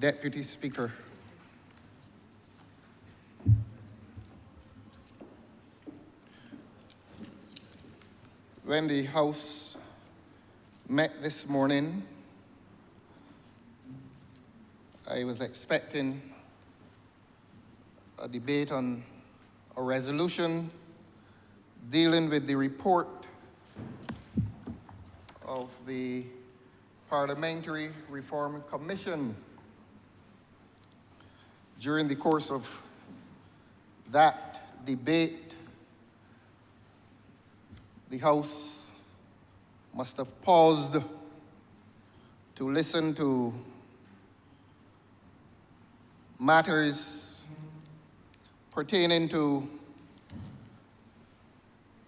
Deputy Speaker. When the House met this morning, I was expecting a debate on a resolution dealing with the report of the Parliamentary Reform Commission. During the course of that debate, the House must have paused to listen to matters pertaining to,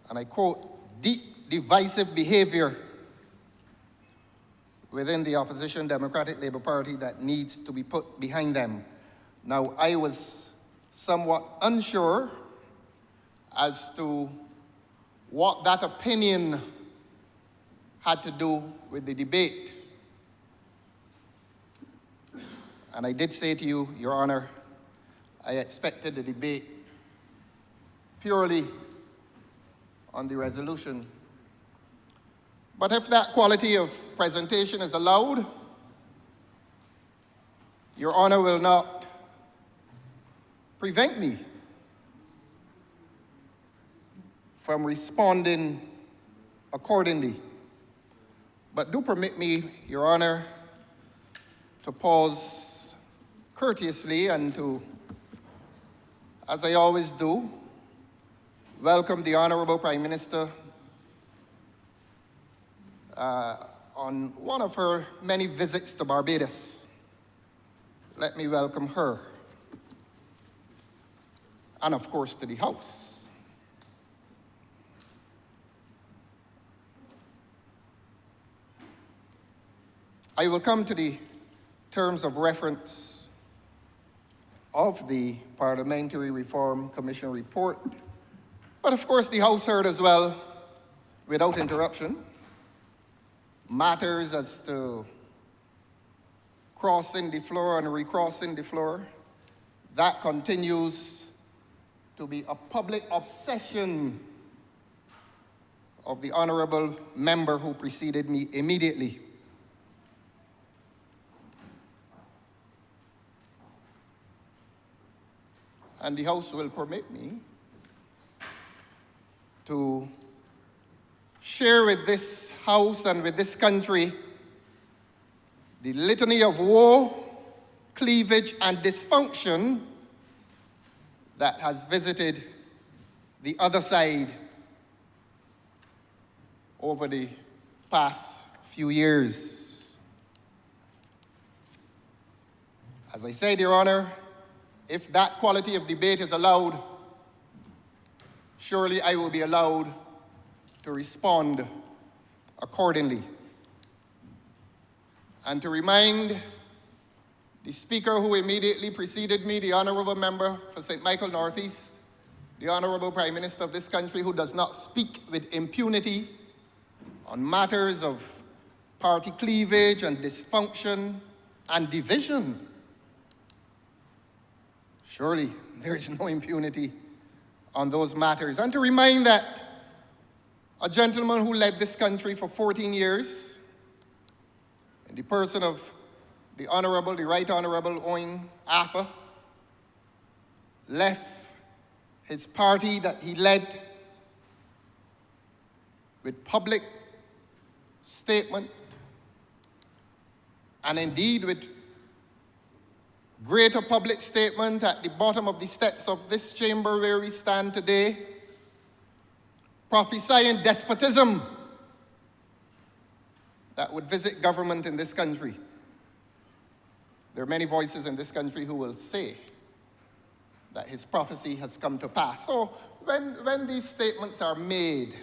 and I quote, deep divisive behavior within the opposition Democratic Labour Party that needs to be put behind them. Now, I was somewhat unsure as to what that opinion had to do with the debate. And I did say to you, Your Honour, I expected the debate purely on the resolution. But if that quality of presentation is allowed, Your Honour will not prevent me from responding accordingly. But do permit me, Your Honour, to pause courteously and to, as I always do, welcome the Honourable Prime Minister on one of her many visits to Barbados. Let me welcome her, and of course to the House. I will come to the terms of reference of the Parliamentary Reform Commission report, but of course the House heard as well, without interruption, matters as to crossing the floor and recrossing the floor. That continues to be a public obsession of the honourable member who preceded me immediately. And the House will permit me to share with this House and with this country the litany of woe, cleavage, and dysfunction that has visited the other side over the past few years. As I said, Your Honour, if that quality of debate is allowed, surely I will be allowed to respond accordingly. And to remind the Speaker who immediately preceded me, the Honourable Member for St. Michael North East, the Honourable Prime Minister of this country, who does not speak with impunity on matters of party cleavage and dysfunction and division. Surely there is no impunity on those matters. And to remind that a gentleman who led this country for 14 years, in the person of the Honourable, the Right Honourable Owen Arthur, left his party that he led with public statement and indeed with greater public statement at the bottom of the steps of this chamber where we stand today, prophesying despotism that would visit government in this country. There are many voices in this country who will say that his prophecy has come to pass. So when these statements are made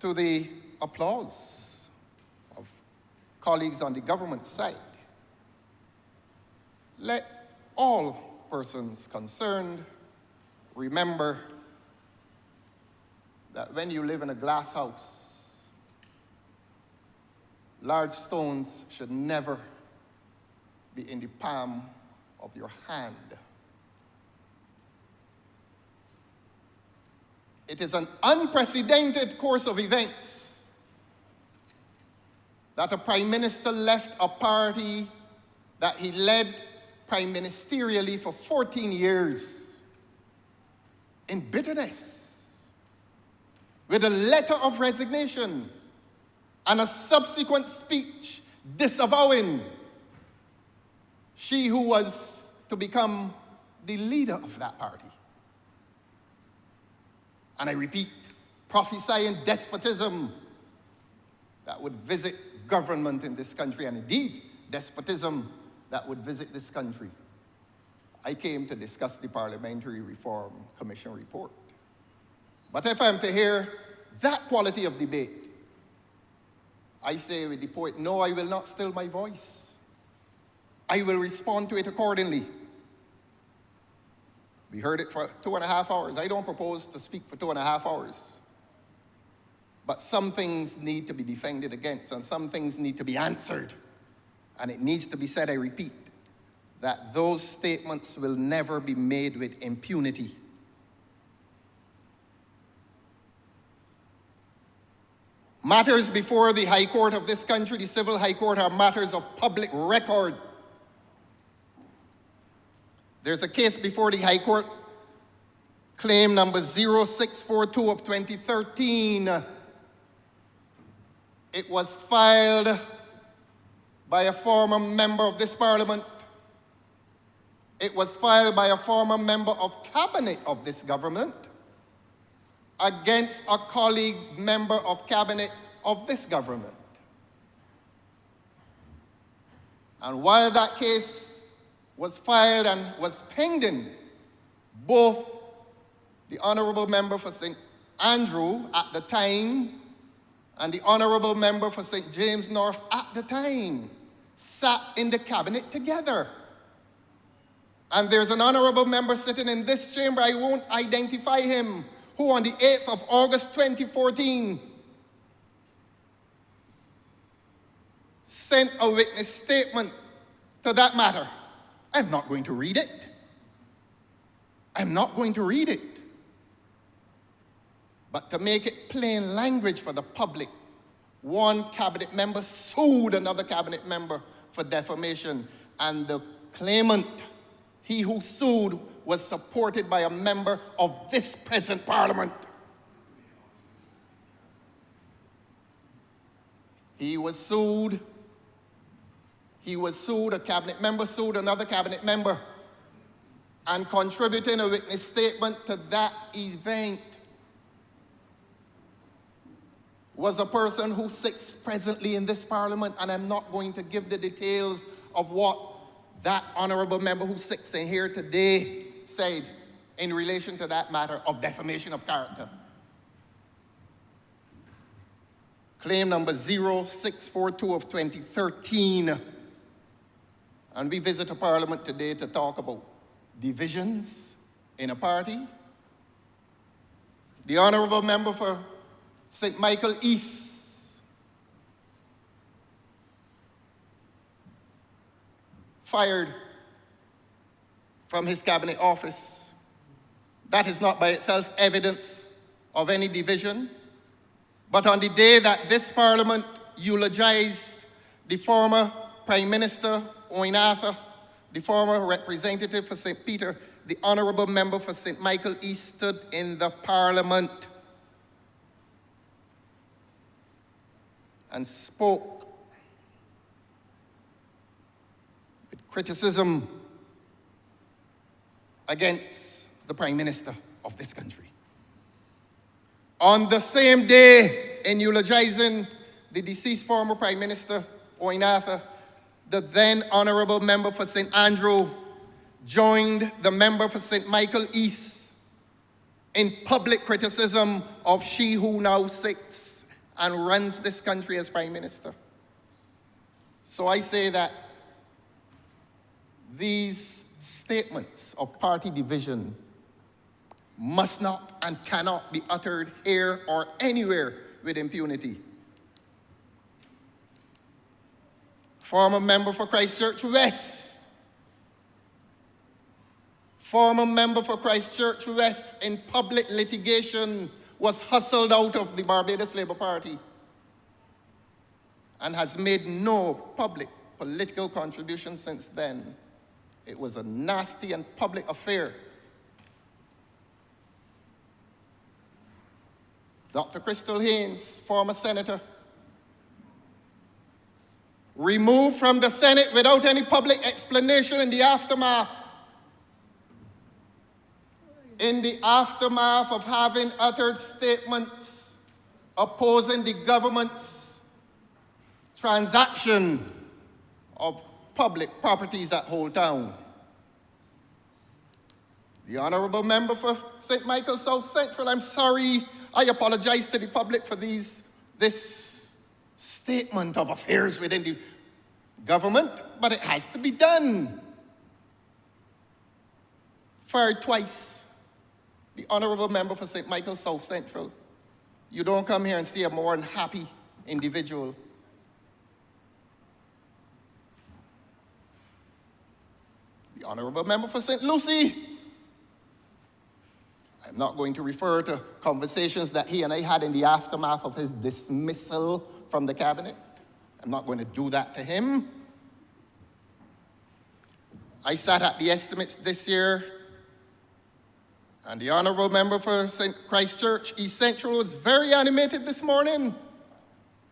to the applause of colleagues on the government side, let all persons concerned remember that when you live in a glass house, large stones should never be in the palm of your hand. It is an unprecedented course of events that a prime minister left a party that he led prime ministerially for 14 years in bitterness, with a letter of resignation and a subsequent speech disavowing she who was to become the leader of that party. And I repeat, prophesying despotism that would visit government in this country, and indeed, despotism that would visit this country. I came to discuss the Parliamentary Reform Commission report. But if I'm to hear that quality of debate, I say with the poet, no, I will not still my voice. I will respond to it accordingly. We heard it for 2.5 hours. I don't propose to speak for 2.5 hours. But some things need to be defended against, and some things need to be answered. And it needs to be said, I repeat, that those statements will never be made with impunity. Matters before the High Court of this country, the Civil High Court, are matters of public record. There's a case before the High Court, claim number 0642 of 2013. It was filed by a former member of this Parliament. It was filed by a former member of cabinet of this government against a colleague member of cabinet of this government. And while that case was filed and was pending, both the Honourable Member for St. Andrew at the time and the Honourable Member for St. James North at the time sat in the cabinet together. And there's an Honourable Member sitting in this chamber, I won't identify him, who on the 8th of August 2014 sent a witness statement to that matter. I'm not going to read it. I'm not going to read it. But to make it plain language for the public, one cabinet member sued another cabinet member for defamation, and the claimant, he who sued, was supported by a member of this present Parliament. He was sued, a cabinet member sued another cabinet member, and contributing a witness statement to that event was a person who sits presently in this Parliament, and I'm not going to give the details of what that honourable member who sits in here today said in relation to that matter of defamation of character. Claim number 0642 of 2013. And we visit a Parliament today to talk about divisions in a party. The Honourable Member for St. Michael East fired from his cabinet office. That is not by itself evidence of any division. But on the day that this Parliament eulogized the former Prime Minister, Owen Arthur, the former representative for St. Peter, the Honourable Member for St. Michael East stood in the Parliament and spoke with criticism against the Prime Minister of this country. On the same day, in eulogizing the deceased former Prime Minister, Owen Arthur, the then Honourable Member for St. Andrew joined the member for St. Michael East in public criticism of she who now sits and runs this country as Prime Minister. So I say that these statements of party division must not and cannot be uttered here or anywhere with impunity. former member for Christchurch West, former member for Christchurch West in public litigation, was hustled out of the Barbados Labour Party and has made no public political contribution since then. It was a nasty and public affair. Dr. Crystal Haynes, former senator, removed from the Senate without any public explanation in the aftermath. In the aftermath of having uttered statements opposing the government's transaction of public properties at Whole Town. The honourable member for St. Michael South Central, I'm sorry, I apologize to the public for this statement of affairs within the government, but it has to be done. Fired twice. The honourable member for St. Michael South Central. You don't come here and see a more unhappy individual. The honourable member for St. Lucie. I'm not going to refer to conversations that he and I had in the aftermath of his dismissal from the cabinet. I'm not going to do that to him. I sat at the estimates this year, and the honourable member for St. Christchurch East Central was very animated this morning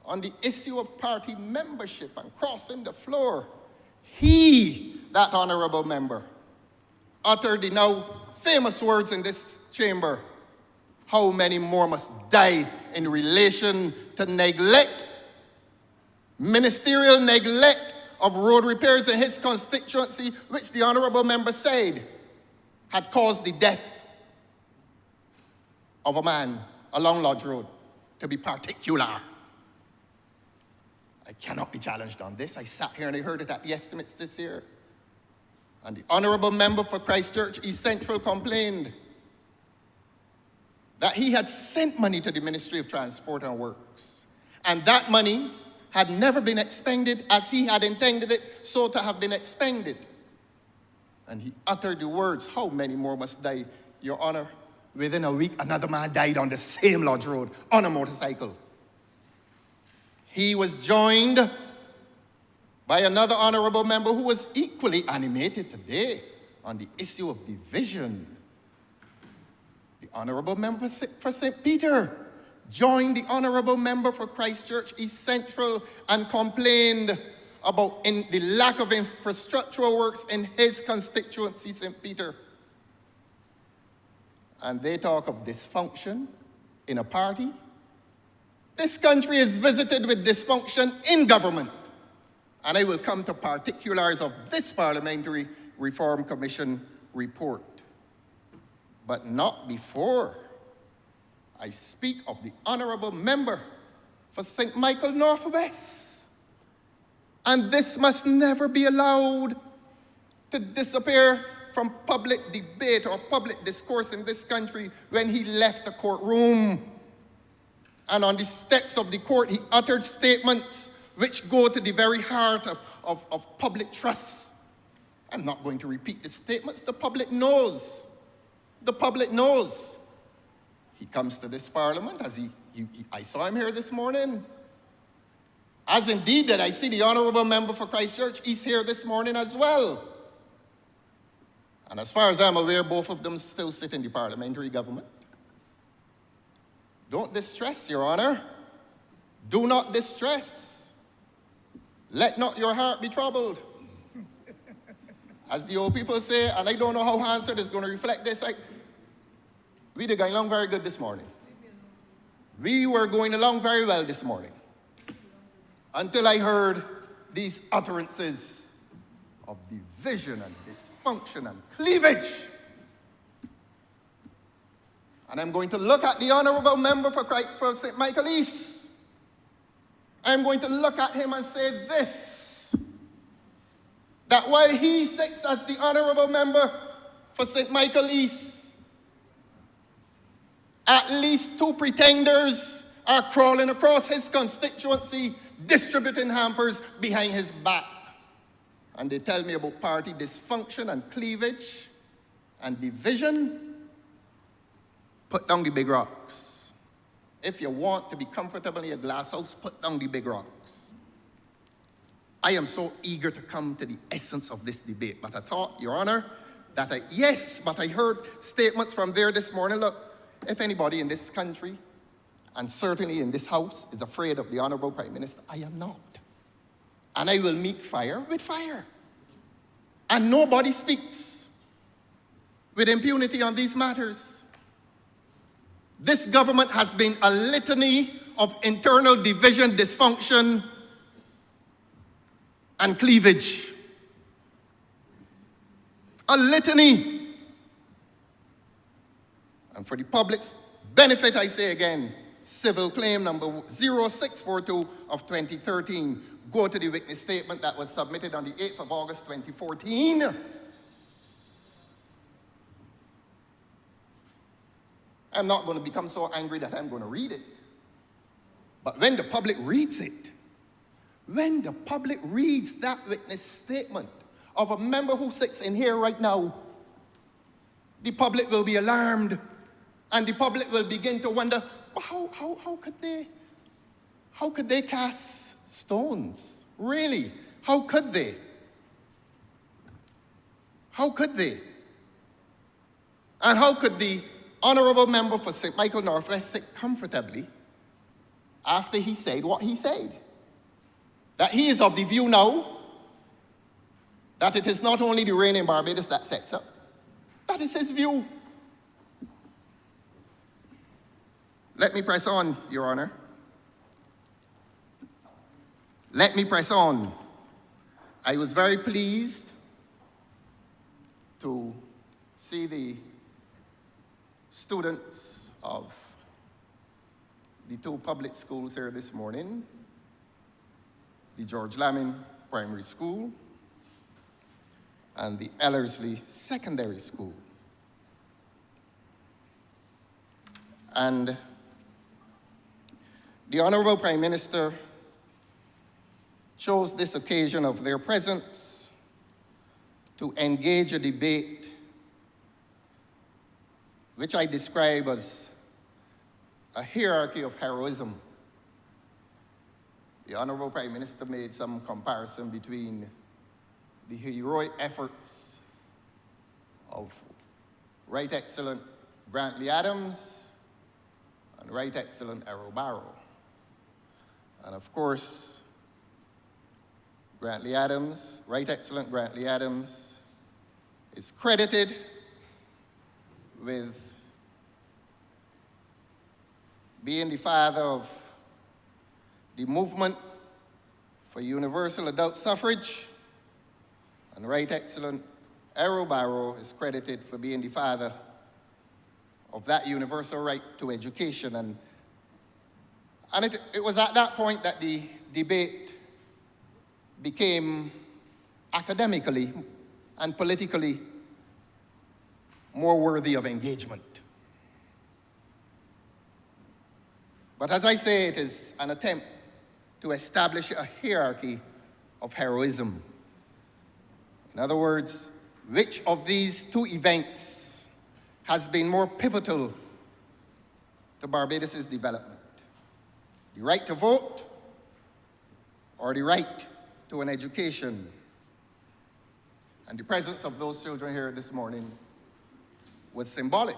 on the issue of party membership and crossing the floor. He, that honourable member, uttered the now famous words in this chamber: how many more must die in relation to neglect, ministerial neglect of road repairs in his constituency, which the honourable member said had caused the death of a man along Lodge Road, to be particular. I cannot be challenged on this. I sat here and I heard it at the estimates this year. And the honourable member for Christchurch East Central complained that he had sent money to the Ministry of Transport and Works, and that money had never been expended as he had intended it so to have been expended. And he uttered the words, how many more must die, Your Honour? Within a week, another man died on the same Lodge Road on a motorcycle. He was joined by another honourable member who was equally animated today on the issue of division. The honourable member for St. Peter joined the honourable member for Christchurch East Central and complained about the lack of infrastructural works in his constituency, St. Peter. And they talk of dysfunction in a party. This country is visited with dysfunction in government. And I will come to particulars of this Parliamentary Reform Commission report. But not before I speak of the honourable member for St. Michael Northwest. And this must never be allowed to disappear from public debate or public discourse in this country. When he left the courtroom and on the steps of the court, he uttered statements which go to the very heart of public trust. I'm not going to repeat the statements. The public knows. The public knows. He comes to this Parliament, as I saw him here this morning. As indeed did I see the honourable member for Christchurch East here this morning as well. And as far as I'm aware, both of them still sit in the parliamentary government. Don't distress, Your Honour. Do not distress. Let not your heart be troubled. As the old people say, and I don't know how Hansard is going to reflect this, we were going along very good this morning. We were going along very well this morning. Until I heard these utterances of division and dysfunction and cleavage. And I'm going to look at the honourable member for St. Michael East. I'm going to look at him and say this: that while he sits as the honourable member for St. Michael East, at least two pretenders are crawling across his constituency distributing hampers behind his back. And they tell me about party dysfunction and cleavage and division. Put down the big rocks. If you want to be comfortable in your glass house, put down the big rocks. I am so eager to come to the essence of this debate, but I thought, Your Honor, that I heard statements from there this morning. Look, if anybody in this country, and certainly in this House, is afraid of the Honourable Prime Minister, I am not. And I will meet fire with fire. And nobody speaks with impunity on these matters. This government has been a litany of internal division, dysfunction, and cleavage. A litany. And for the public's benefit, I say again, civil claim number 0642 of 2013. Go to the witness statement that was submitted on the 8th of August 2014. I'm not going to become so angry that I'm going to read it. But when the public reads it, when the public reads that witness statement of a member who sits in here right now, the public will be alarmed, and the public will begin to wonder, well, how could they cast stones? Really? How could they? How could they? And how could the honourable member for St. Michael Northwest sit comfortably after he said what he said? That he is of the view now that it is not only the rain in Barbados that sets up. That is his view. Let me press on, Your Honor. Let me press on. I was very pleased to see the students of the two public schools here this morning, the George Lamin Primary School and the Ellerslie Secondary School. And the Honourable Prime Minister chose this occasion of their presence to engage a debate which I describe as a hierarchy of heroism. The Honourable Prime Minister made some comparison between the heroic efforts of Right Excellent Grantley Adams and Right Excellent Errol Barrow. And of course, Grantley Adams, Right Excellent Grantley Adams, is credited with being the father of the movement for universal adult suffrage, and Right Excellent Errol Barrow is credited for being the father of that universal right to education. And it was at that point that the debate became academically and politically more worthy of engagement. But as I say, it is an attempt to establish a hierarchy of heroism. In other words, which of these two events has been more pivotal to Barbados' development? The right to vote or the right to an education? And the presence of those children here this morning was symbolic.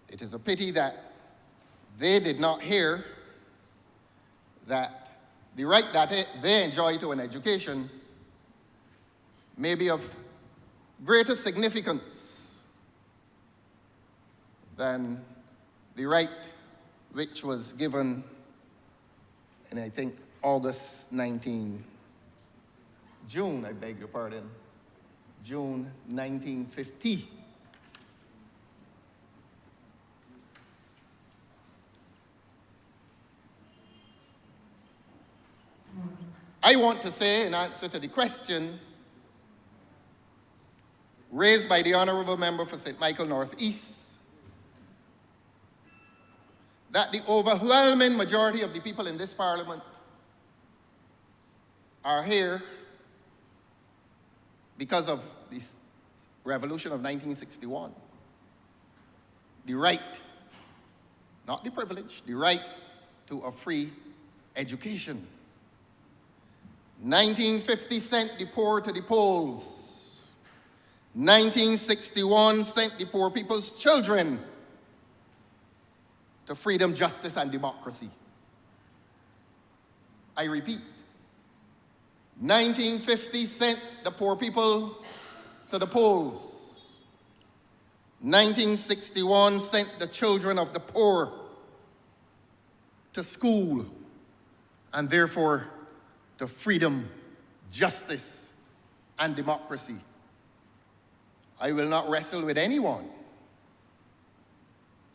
It is a pity that they did not hear that the right that they enjoy to an education may be of greater significance than the right which was given in, I think, June 1950. I want to say, in answer to the question raised by the Honourable Member for St. Michael Northeast, that the overwhelming majority of the people in this Parliament are here because of this revolution of 1961. The right, not the privilege, the right to a free education. 1950 sent the poor to the polls. 1961 sent the poor people's children to freedom, justice, and democracy. I repeat, 1950 sent the poor people to the polls. 1961 sent the children of the poor to school, and therefore to freedom, justice, and democracy. I will not wrestle with anyone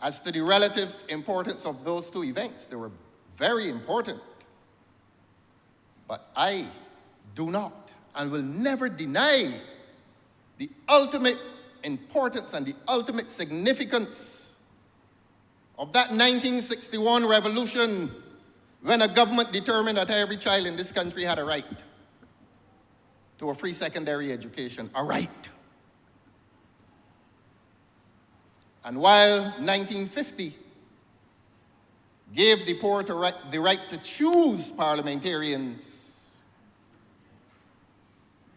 as to the relative importance of those two events. They were very important. But I do not and will never deny the ultimate importance and the ultimate significance of that 1961 revolution, when a government determined that every child in this country had a right to a free secondary education, a right. And while 1950 gave the poor the right to choose parliamentarians,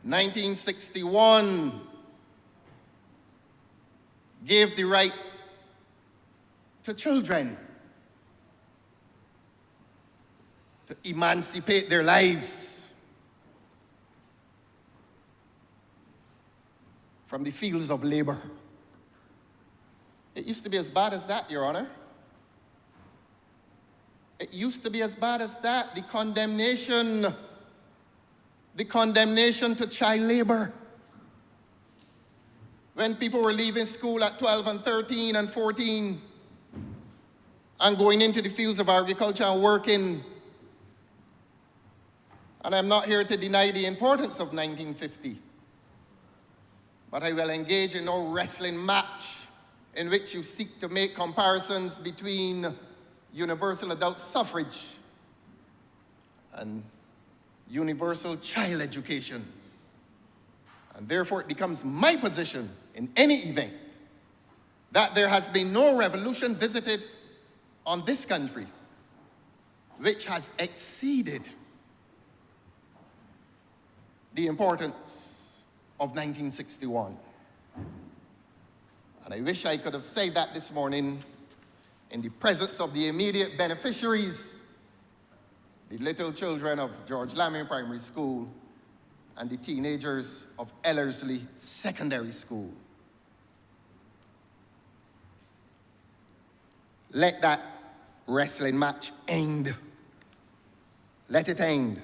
1961 gave the right to children to emancipate their lives from the fields of labor. It used to be as bad as that, Your Honor. It used to be as bad as that, the condemnation to child labor. When people were leaving school at 12 and 13 and 14 and going into the fields of agriculture and working. And I'm not here to deny the importance of 1950, but I will engage in no wrestling match in which you seek to make comparisons between universal adult suffrage and universal child education. And therefore it becomes my position in any event that there has been no revolution visited on this country which has exceeded the importance of 1961. And I wish I could have said that this morning in the presence of the immediate beneficiaries, the little children of George Lamming Primary School and the teenagers of Ellerslie Secondary School. Let that wrestling match end. Let it end.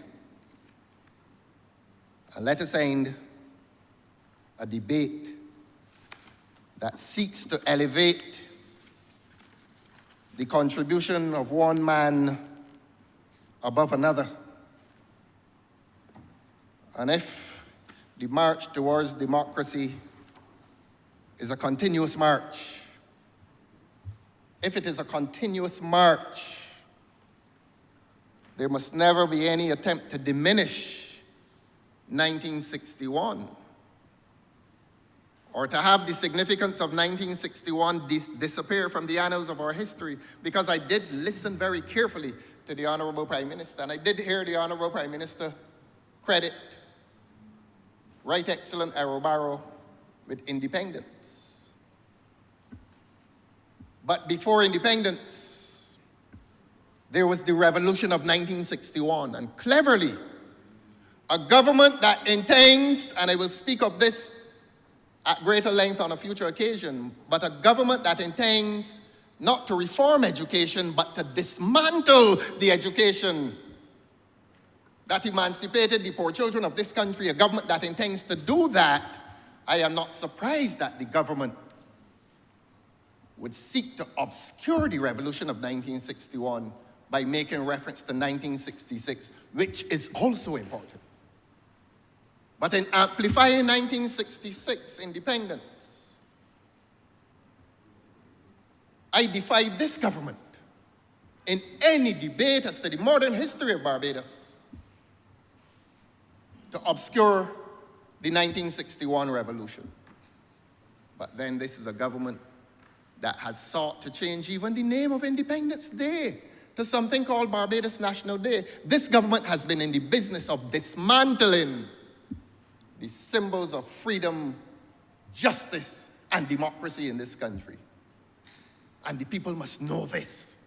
And let us end a debate that seeks to elevate the contribution of one man above another. And if the march towards democracy is a continuous march, if it is a continuous march, there must never be any attempt to diminish 1961 or to have the significance of 1961 disappear from the annals of our history, because I did listen very carefully to the Honourable Prime Minister, and I did hear the Honourable Prime Minister credit Right Excellent Arrow with independence. But before independence, there was the revolution of 1961, and cleverly, a government that intends, and I will speak of this at greater length on a future occasion, but a government that intends not to reform education, but to dismantle the education that emancipated the poor children of this country, a government that intends to do that, I am not surprised that the government would seek to obscure the revolution of 1961 by making reference to 1966, which is also important. But in amplifying 1966 independence, I defy this government in any debate as to the modern history of Barbados to obscure the 1961 revolution. But then this is a government that has sought to change even the name of Independence Day to something called Barbados National Day. This government has been in the business of dismantling the symbols of freedom, justice, and democracy in this country. And the people must know this.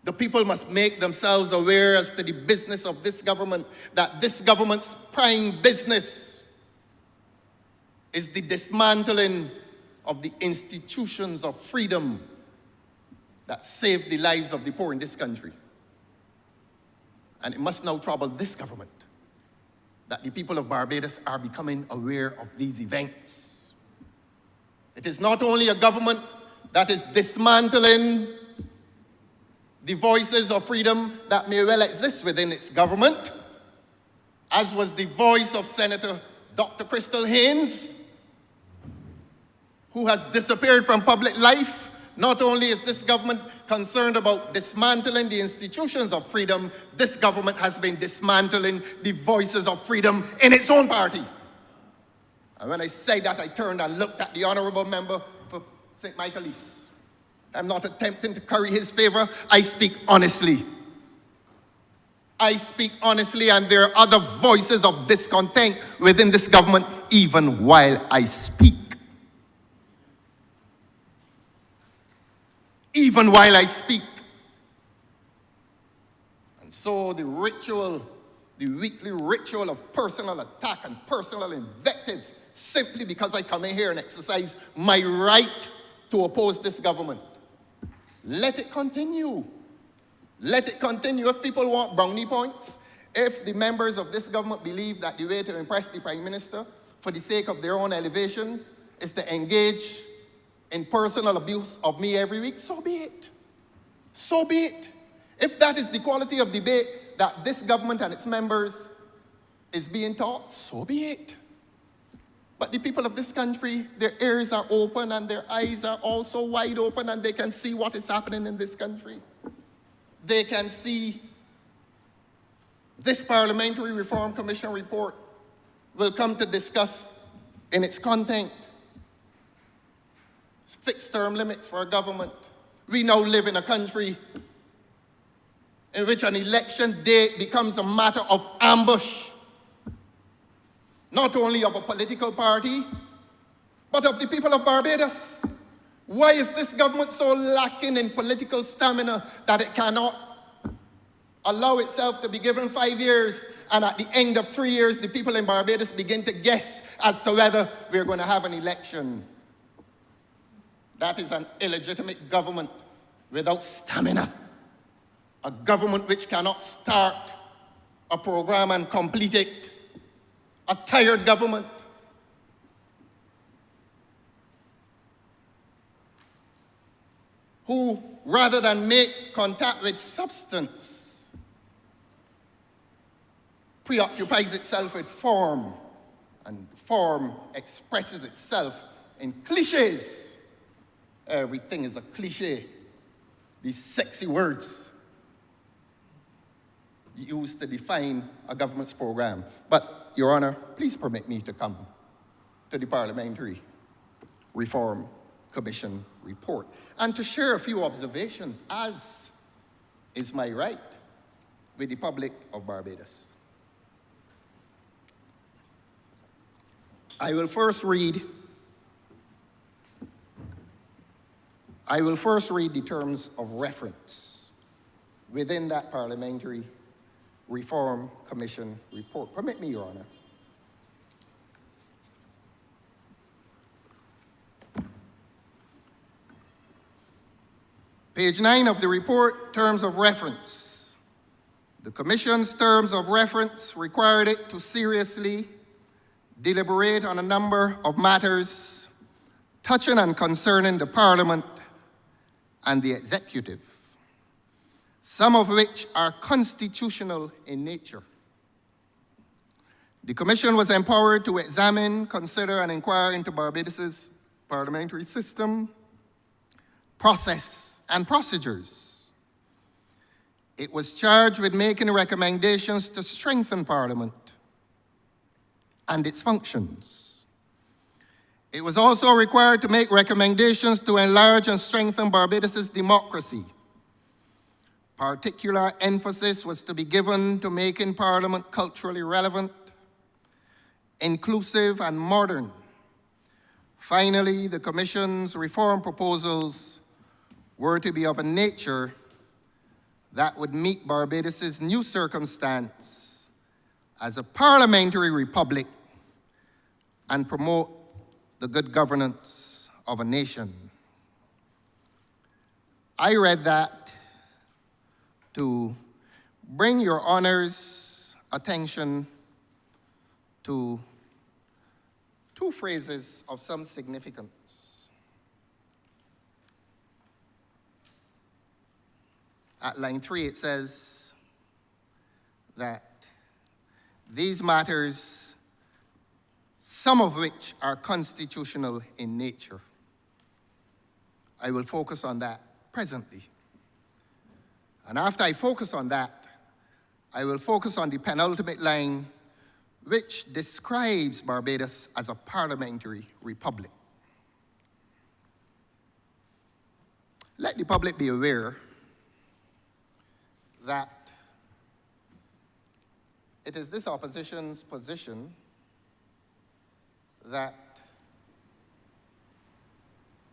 The people must make themselves aware as to the business of this government, that this government's prime business is the dismantling of the institutions of freedom that saved the lives of the poor in this country. And it must now trouble this government that the people of Barbados are becoming aware of these events. It is not only a government that is dismantling the voices of freedom that may well exist within its government, as was the voice of Senator Dr. Crystal Haynes, who has disappeared from public life. Not only is this government concerned about dismantling the institutions of freedom, this government has been dismantling the voices of freedom in its own party. And when I say that, I turned and looked at the Honourable Member for St. Michaelis. I'm not attempting to curry his favor. I speak honestly. I speak honestly, and there are other voices of discontent within this government even while I speak. Even while I speak. And so the ritual, the weekly ritual of personal attack and personal invective, simply because I come in here and exercise my right to oppose this government. Let it continue. Let it continue. If people want brownie points, if the members of this government believe that the way to impress the Prime Minister for the sake of their own elevation is to engage in personal abuse of me every week, so be it. So be it. If that is the quality of debate that this government and its members is being taught, so be it. But the people of this country, their ears are open and their eyes are also wide open, and they can see what is happening in this country. They can see this Parliamentary Reform Commission report will come to discuss in its content fixed term limits for a government. We now live in a country in which an election date becomes a matter of ambush, not only of a political party, but of the people of Barbados. Why is this government so lacking in political stamina that it cannot allow itself to be given 5 years, and at the end of 3 years, the people in Barbados begin to guess as to whether we're going to have an election? That is an illegitimate government without stamina. A government which cannot start a program and complete it. A tired government. Who, rather than make contact with substance, preoccupies itself with form, and form expresses itself in cliches. Everything is a cliche. These sexy words used to define a government's program. But, Your Honor, please permit me to come to the Parliamentary Reform Commission report and to share a few observations, as is my right, with the public of Barbados. I will first read the terms of reference within that Parliamentary Reform Commission report. Permit me, Your Honor. Page 9 of the report, terms of reference. The Commission's terms of reference required it to seriously deliberate on a number of matters touching and concerning the Parliament and the Executive, some of which are constitutional in nature. The Commission was empowered to examine, consider, and inquire into Barbados's parliamentary system, process, and procedures. It was charged with making recommendations to strengthen Parliament, and its functions. It was also required to make recommendations to enlarge and strengthen Barbados's democracy. Particular emphasis was to be given to making Parliament culturally relevant, inclusive, and modern. Finally, the Commission's reform proposals were to be of a nature that would meet Barbados's new circumstance as a parliamentary republic and promote the good governance of a nation. I read that to bring your Honour's attention to two phrases of some significance. At line 3, it says that these matters, some of which are constitutional in nature. I will focus on that presently. And after I focus on that, I will focus on the penultimate line, which describes Barbados as a parliamentary republic. Let the public be aware that it is this opposition's position that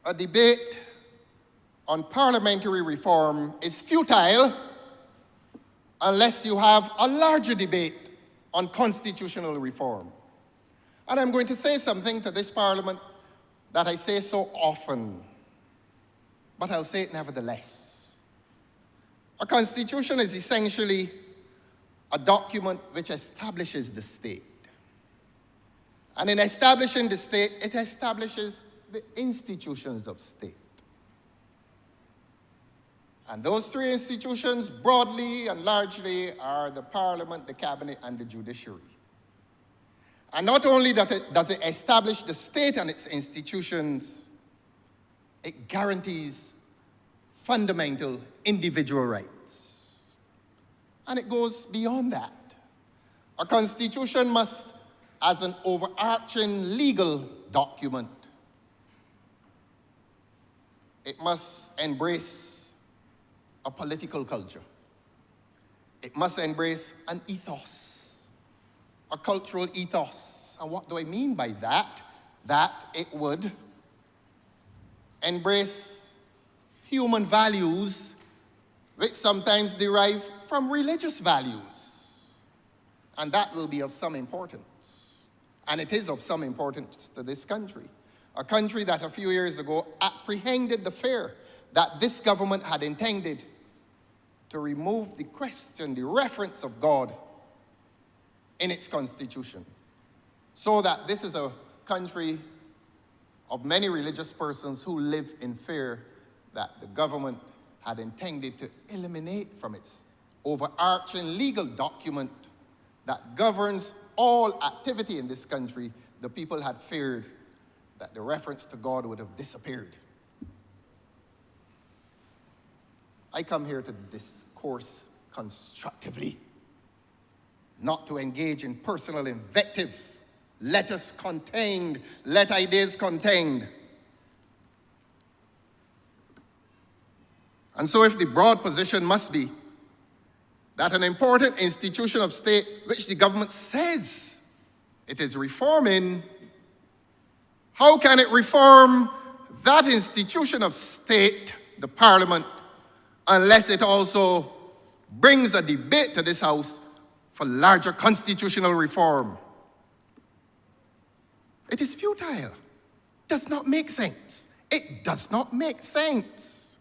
a debate on parliamentary reform is futile unless you have a larger debate on constitutional reform. And I'm going to say something to this Parliament that I say so often, but I'll say it nevertheless. A constitution is essentially a document which establishes the state. And in establishing the state, it establishes the institutions of state. And those three institutions, broadly and largely, are the Parliament, the Cabinet, and the judiciary. And not only does it establish the state and its institutions, it guarantees fundamental individual rights. And it goes beyond that. A constitution must, as an overarching legal document, it must embrace a political culture. It must embrace an ethos, a cultural ethos. And what do I mean by that? That it would embrace human values which sometimes derive from religious values. And that will be of some importance. And it is of some importance to this country. A country that a few years ago apprehended the fear that this government had intended to remove the question, the reference of God in its constitution. So that this is a country of many religious persons who live in fear that the government had intended to eliminate from its overarching legal document that governs all activity in this country. The people had feared that the reference to God would have disappeared. I come here to discourse constructively, not to engage in personal invective. Let us contained, let ideas contained. And so if the broad position must be that an important institution of state, which the government says it is reforming, how can it reform that institution of state, the Parliament, unless it also brings a debate to this House for larger constitutional reform? It is futile. It does not make sense. It does not make sense.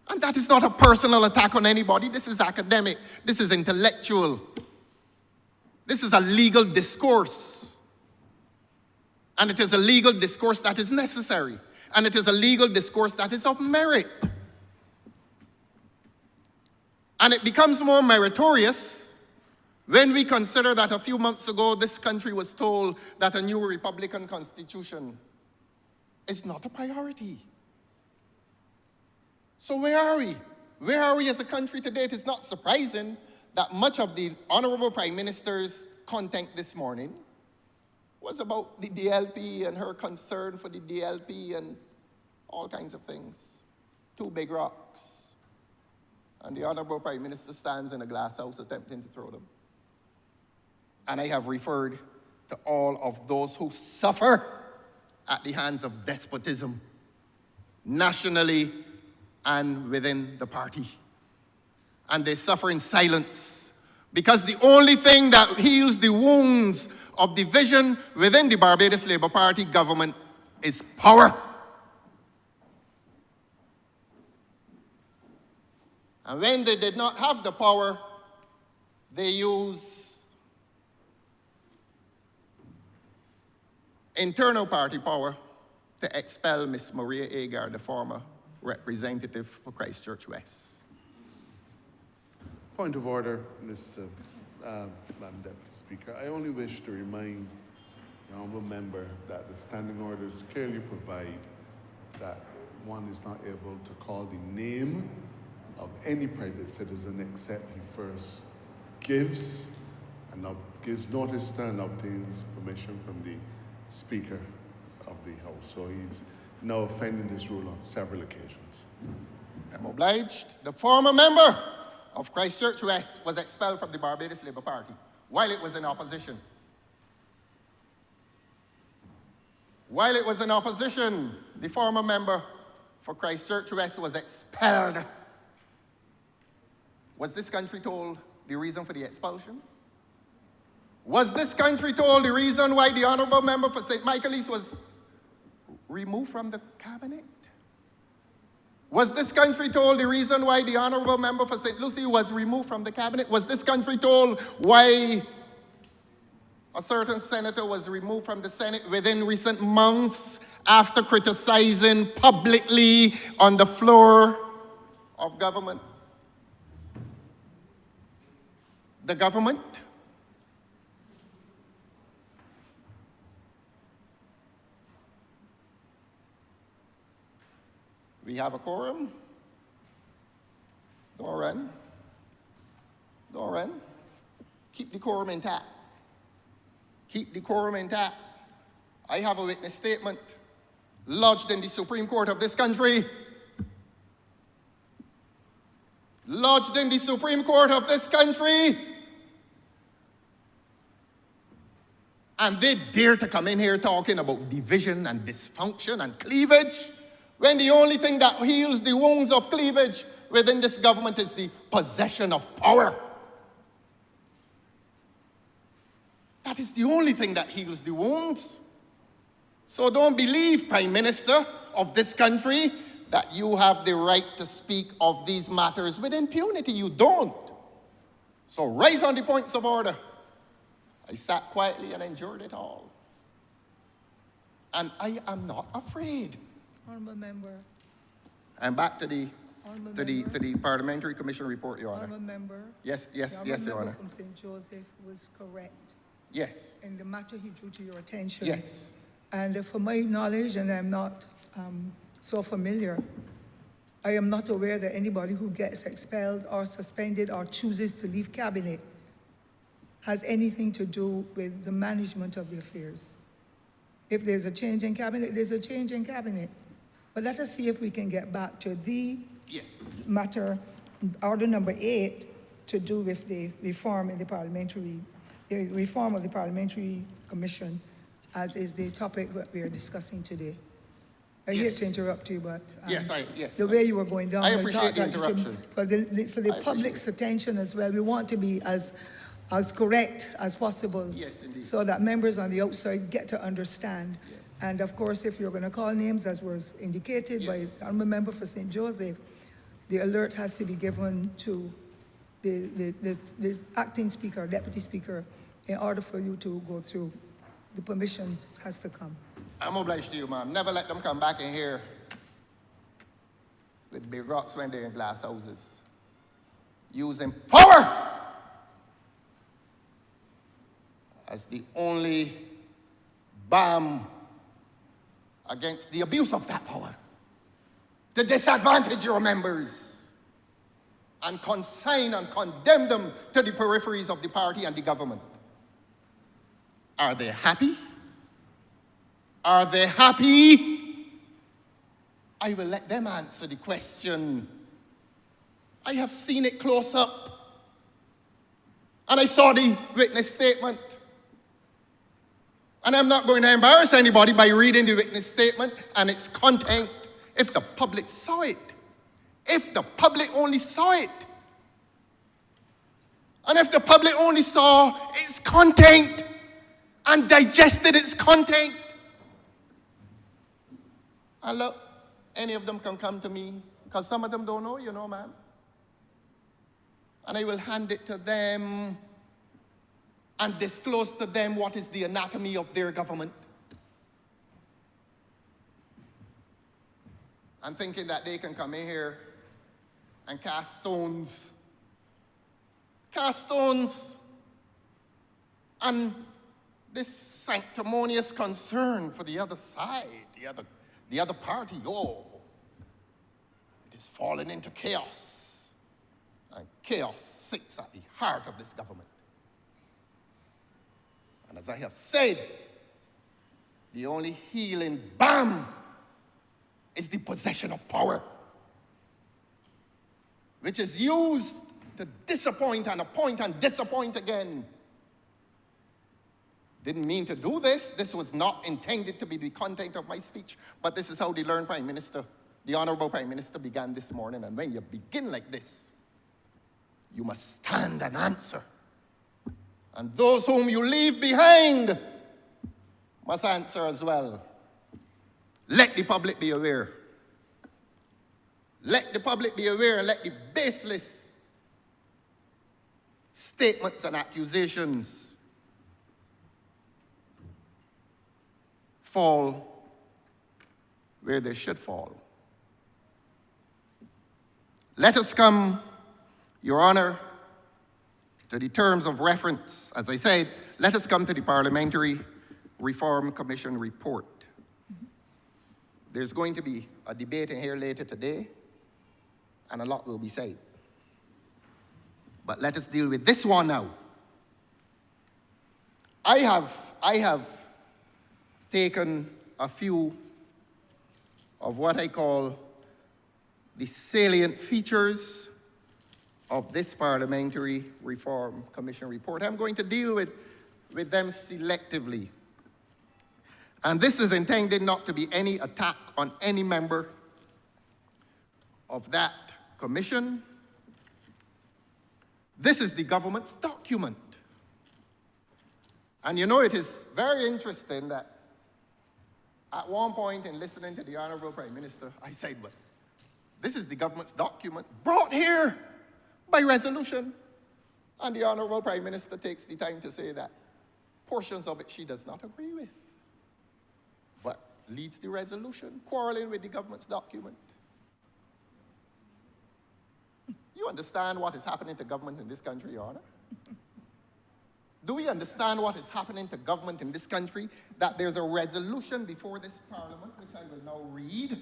And that is not a personal attack on anybody. This is academic. This is intellectual. This is a legal discourse. And it is a legal discourse that is necessary. And it is a legal discourse that is of merit. And it becomes more meritorious when we consider that a few months ago this country was told that a new Republican constitution is not a priority. So where are we? Where are we as a country today? It is not surprising that much of the Honourable Prime Minister's content this morning was about the DLP and her concern for the DLP and all kinds of things. Two big rocks. And the Honourable Prime Minister stands in a glass house attempting to throw them. And I have referred to all of those who suffer at the hands of despotism, nationally and within the party. And they suffer in silence, because the only thing that heals the wounds of division within the Barbados Labour Party government is power. And when they did not have the power, they used internal party power to expel Miss Maria Agar, the former representative for Christchurch West. Point of order, Mr. Madam Deputy Speaker. I only wish to remind the honourable member that the standing orders clearly provide that one is not able to call the name of any private citizen except he first gives notice to and obtains permission from the Speaker of the House. So he's now offending this rule on several occasions. I'm obliged. The former member of Christchurch West was expelled from the Barbados Labour Party while it was in opposition. While it was in opposition, the former member for Christchurch West was expelled. Was this country told the reason for the expulsion? Was this country told the reason why the honourable member for St. Michaelis was removed from the cabinet? Was this country told the reason why the honourable member for St. Lucie was removed from the cabinet? Was this country told why a certain senator was removed from the Senate within recent months after criticizing publicly on the floor of government? The government? We have a quorum. Don't run. Don't run. Keep the quorum intact. Keep the quorum intact. I have a witness statement lodged in the Supreme Court of this country. Lodged in the Supreme Court of this country. And they dare to come in here talking about division and dysfunction and cleavage, when the only thing that heals the wounds of cleavage within this government is the possession of power. That is the only thing that heals the wounds. So don't believe, Prime Minister of this country, that you have the right to speak of these matters with impunity. You don't. So rise on the points of order. I sat quietly and endured it all. And I am not afraid. Honourable Member. I'm back to the Parliamentary Commission report, Your Honour. Honourable Member. Yes, Your Honour. From St. Joseph was correct. Yes. In the matter he drew to your attention. Yes. And for my knowledge, and I'm not so familiar, I am not aware that anybody who gets expelled or suspended or chooses to leave cabinet has anything to do with the management of the affairs. If there's a change in cabinet, there's a change in cabinet. But let us see if we can get back to the matter, order number 8, to do with the reform in the reform of the Parliamentary Commission, as is the topic that we are discussing today. I hate to interrupt you, but the way you were going down, I appreciate the interruption. For the public's attention as well, we want to be as correct as possible, so that members on the outside get to understand. Yes. And of course, if you're going to call names, as was indicated by the honourable member for St. Joseph, the alert has to be given to the acting speaker, deputy speaker, in order for you to go through. The permission has to come. I'm obliged to you, ma'am. Never let them come back in here with big rocks when they're in glass houses. Using power as the only balm against the abuse of that power, to disadvantage your members and consign and condemn them to the peripheries of the party and the government. Are they happy Are they happy? I will let them answer the question. I have seen it close up. And I saw the witness statement. And I'm not going to embarrass anybody by reading the witness statement and its content. If the public saw it, if the public only saw it, and if the public only saw its content and digested its content, and look, any of them can come to me, because some of them don't know, you know, ma'am. And I will hand it to them and disclose to them what is the anatomy of their government. I'm thinking that they can come in here and cast stones. Cast stones. And this sanctimonious concern for the other side, the other party, oh, it is falling into chaos. And chaos sits at the heart of this government. And as I have said, the only healing balm is the possession of power, which is used to disappoint and appoint and disappoint again. Didn't mean to do this. This was not intended to be the content of my speech, but this is how the learned Prime Minister, the Honourable Prime Minister, began this morning. And when you begin like this, you must stand and answer. And those whom you leave behind must answer as well. Let the public be aware. Let the public be aware and let the baseless statements and accusations fall where they should fall. Let us come, Your Honor, to the terms of reference. As I said, let us come to the Parliamentary Reform Commission report. There's going to be a debate in here later today, and a lot will be said. But let us deal with this one now. I have taken a few of what I call the salient features of this Parliamentary Reform Commission report. I'm going to deal with them selectively. And this is intended not to be any attack on any member of that commission. This is the government's document. And you know, it is very interesting that at one point in listening to the Honourable Prime Minister, I said, but this is the government's document brought here by resolution. And the Honourable Prime Minister takes the time to say that portions of it she does not agree with. But leads the resolution, quarreling with the government's document. You understand what is happening to government in this country, Your Honor? Do we understand what is happening to government in this country? That there's a resolution before this Parliament, which I will now read,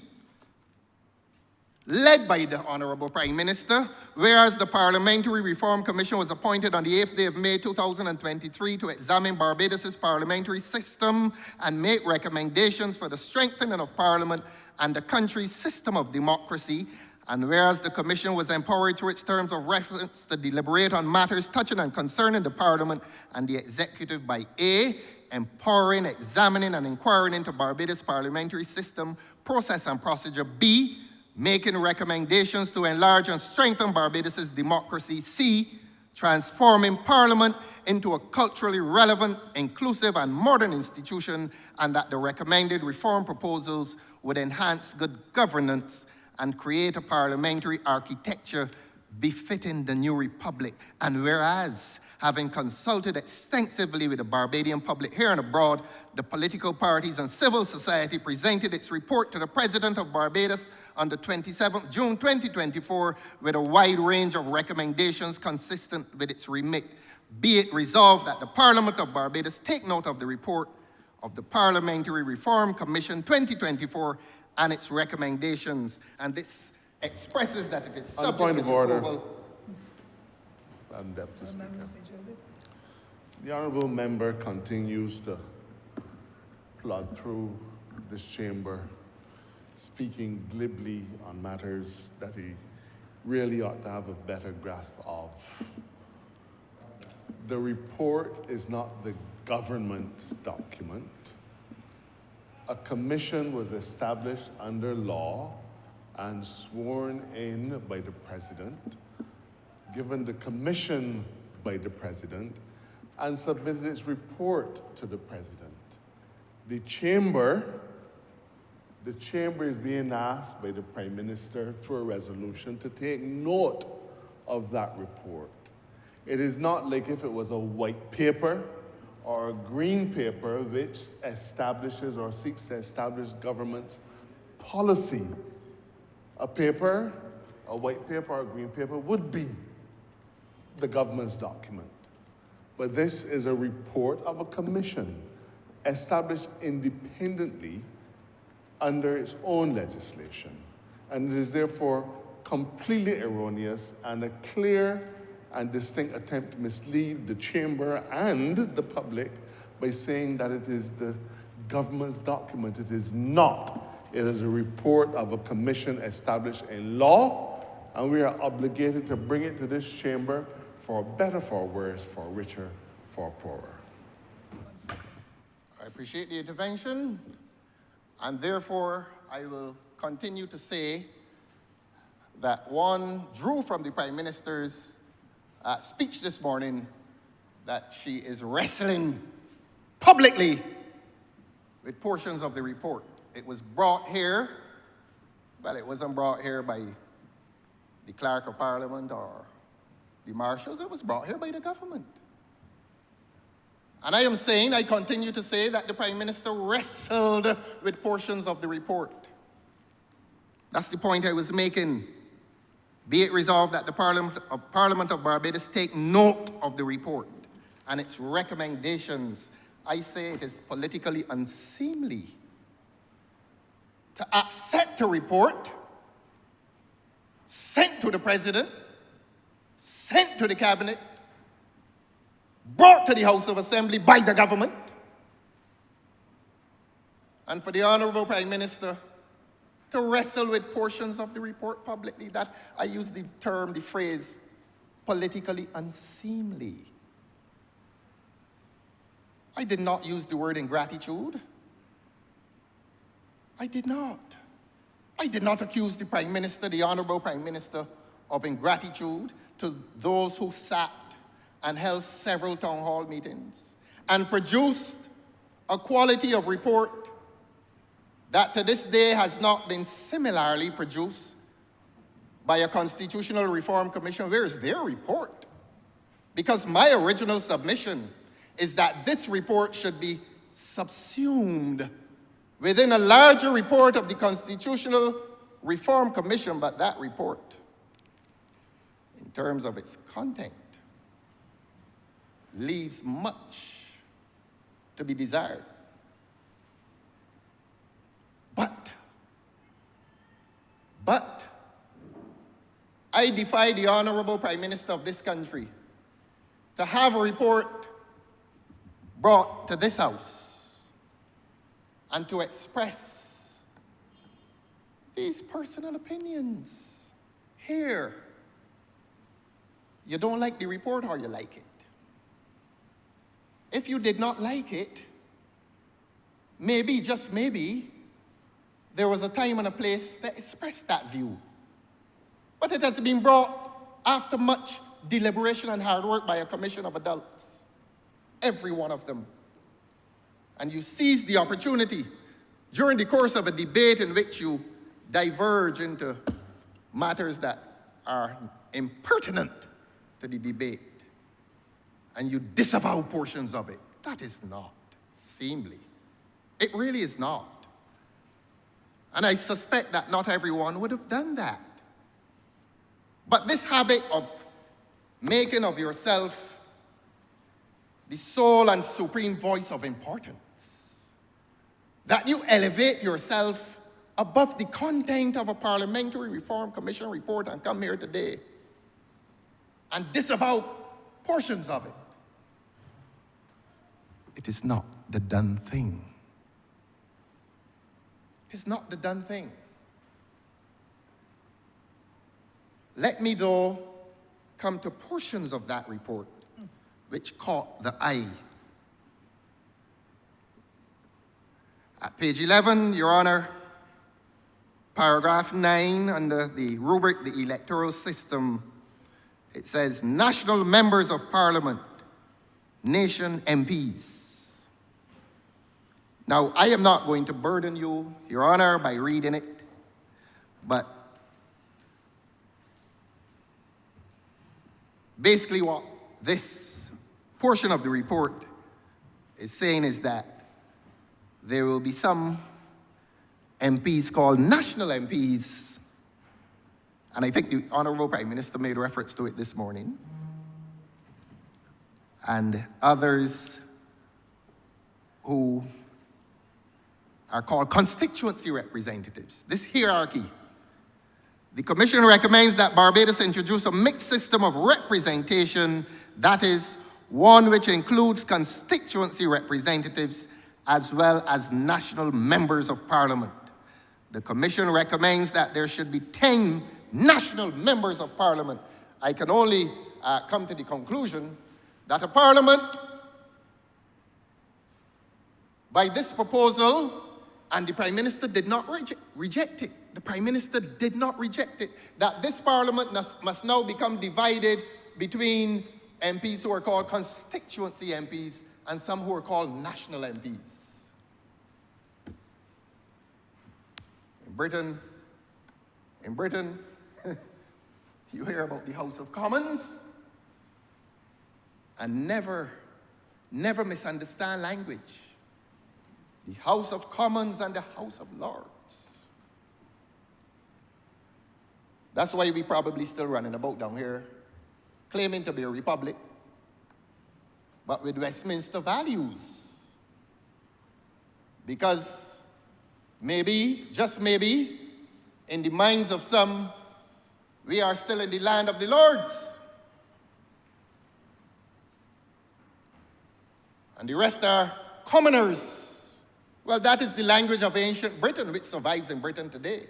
led by the Honourable Prime Minister, whereas the Parliamentary Reform Commission was appointed on the 8th day of May 2023 to examine Barbados' parliamentary system and make recommendations for the strengthening of Parliament and the country's system of democracy, and whereas the Commission was empowered through its terms of reference to deliberate on matters touching and concerning the Parliament and the Executive by A, empowering, examining, and inquiring into Barbados' parliamentary system, process, and procedure; B, making recommendations to enlarge and strengthen Barbados' democracy; C, transforming Parliament into a culturally relevant, inclusive, and modern institution, and that the recommended reform proposals would enhance good governance and create a parliamentary architecture befitting the new republic. And whereas, having consulted extensively with the Barbadian public here and abroad, the political parties and civil society presented its report to the President of Barbados on the 27th June 2024 with a wide range of recommendations consistent with its remit. Be it resolved that the Parliament of Barbados take note of the report of the Parliamentary Reform Commission 2024 and its recommendations, and this expresses that it is subject On point to of order. approval. Madam Deputy Speaker. The Honourable Member continues to plod through this chamber, speaking glibly on matters that he really ought to have a better grasp of. The report is not the government's document. A commission was established under law and sworn in by the president, given the commission by the president, and submitted its report to the president. The chamber is being asked by the Prime Minister through a resolution to take note of that report. It is not like if it was a white paper or a green paper which establishes or seeks to establish government's policy. A paper, a white paper or a green paper would be the government's document. But this is a report of a commission established independently under its own legislation. And it is therefore completely erroneous and a clear and distinct attempt to mislead the chamber and the public by saying that it is the government's document. It is not. It is a report of a commission established in law, and we are obligated to bring it to this chamber for better, for worse, for richer, for poorer. I appreciate the intervention, and therefore I will continue to say that one drew from the Prime Minister's speech this morning that she is wrestling publicly with portions of the report. It was brought here, but it wasn't brought here by the Clerk of Parliament or the Marshals. It was brought here by the government. And I continue to say that the Prime Minister wrestled with portions of the report. That's the point I was making. Be it resolved that the Parliament of Barbados take note of the report and its recommendations. I say it is politically unseemly to accept a report sent to the President, sent to the Cabinet, brought to the House of Assembly by the government, and for the Honourable Prime Minister to wrestle with portions of the report publicly. That I use the phrase, politically unseemly. I did not use the word ingratitude. I did not. I did not accuse the Prime Minister, the Honourable Prime Minister, of ingratitude to those who sat and held several town hall meetings and produced a quality of report that to this day has not been similarly produced by a Constitutional Reform Commission. Where is their report? Because my original submission is that this report should be subsumed within a larger report of the Constitutional Reform Commission, but that report, in terms of its content, leaves much to be desired. But I defy the Honourable Prime Minister of this country to have a report brought to this House and to express these personal opinions here. You don't like the report or you like it. If you did not like it, maybe, just maybe, there was a time and a place to express that view. But it has been brought after much deliberation and hard work by a commission of adults, every one of them. And you seize the opportunity during the course of a debate in which you diverge into matters that are impertinent to the debate, and you disavow portions of it. That is not seemly. It really is not. And I suspect that not everyone would have done that. But this habit of making of yourself the sole and supreme voice of importance, that you elevate yourself above the content of a Parliamentary Reform Commission report and come here today and disavow portions of it, it is not the done thing. is not the done thing. Let me, though, come to portions of that report which caught the eye. At page 11, Your Honor, paragraph 9, under the rubric, the electoral system, it says, national members of parliament, nation MPs. Now, I am not going to burden you, Your Honor, by reading it, but basically what this portion of the report is saying is that there will be some MPs called national MPs, and I think the Honourable Prime Minister made reference to it this morning, and others who are called constituency representatives. This hierarchy. The Commission recommends that Barbados introduce a mixed system of representation, that is, one which includes constituency representatives as well as national members of parliament. The Commission recommends that there should be 10 national members of parliament. I can only come to the conclusion that a parliament, by this proposal, and the Prime Minister did not reject it. The Prime Minister did not reject it, that this parliament must now become divided between MPs who are called constituency MPs and some who are called national MPs. In Britain, you hear about the House of Commons, and never misunderstand language. The House of Commons and the House of Lords. That's why we probably still running about down here, claiming to be a republic, but with Westminster values. Because maybe, just maybe, in the minds of some, we are still in the land of the Lords. And the rest are commoners. Well, that is the language of ancient Britain, which survives in Britain today.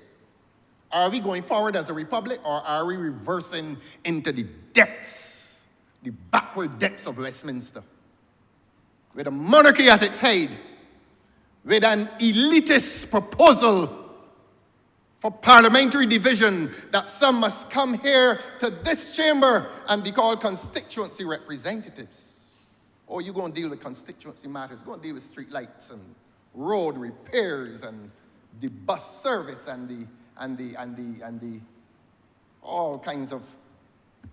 Are we going forward as a republic, or are we reversing into the depths, the backward depths of Westminster? With a monarchy at its head, with an elitist proposal for parliamentary division, that some must come here to this chamber and be called constituency representatives. Or you're going to deal with constituency matters, you're going to deal with street lights and road repairs and the bus service and the all kinds of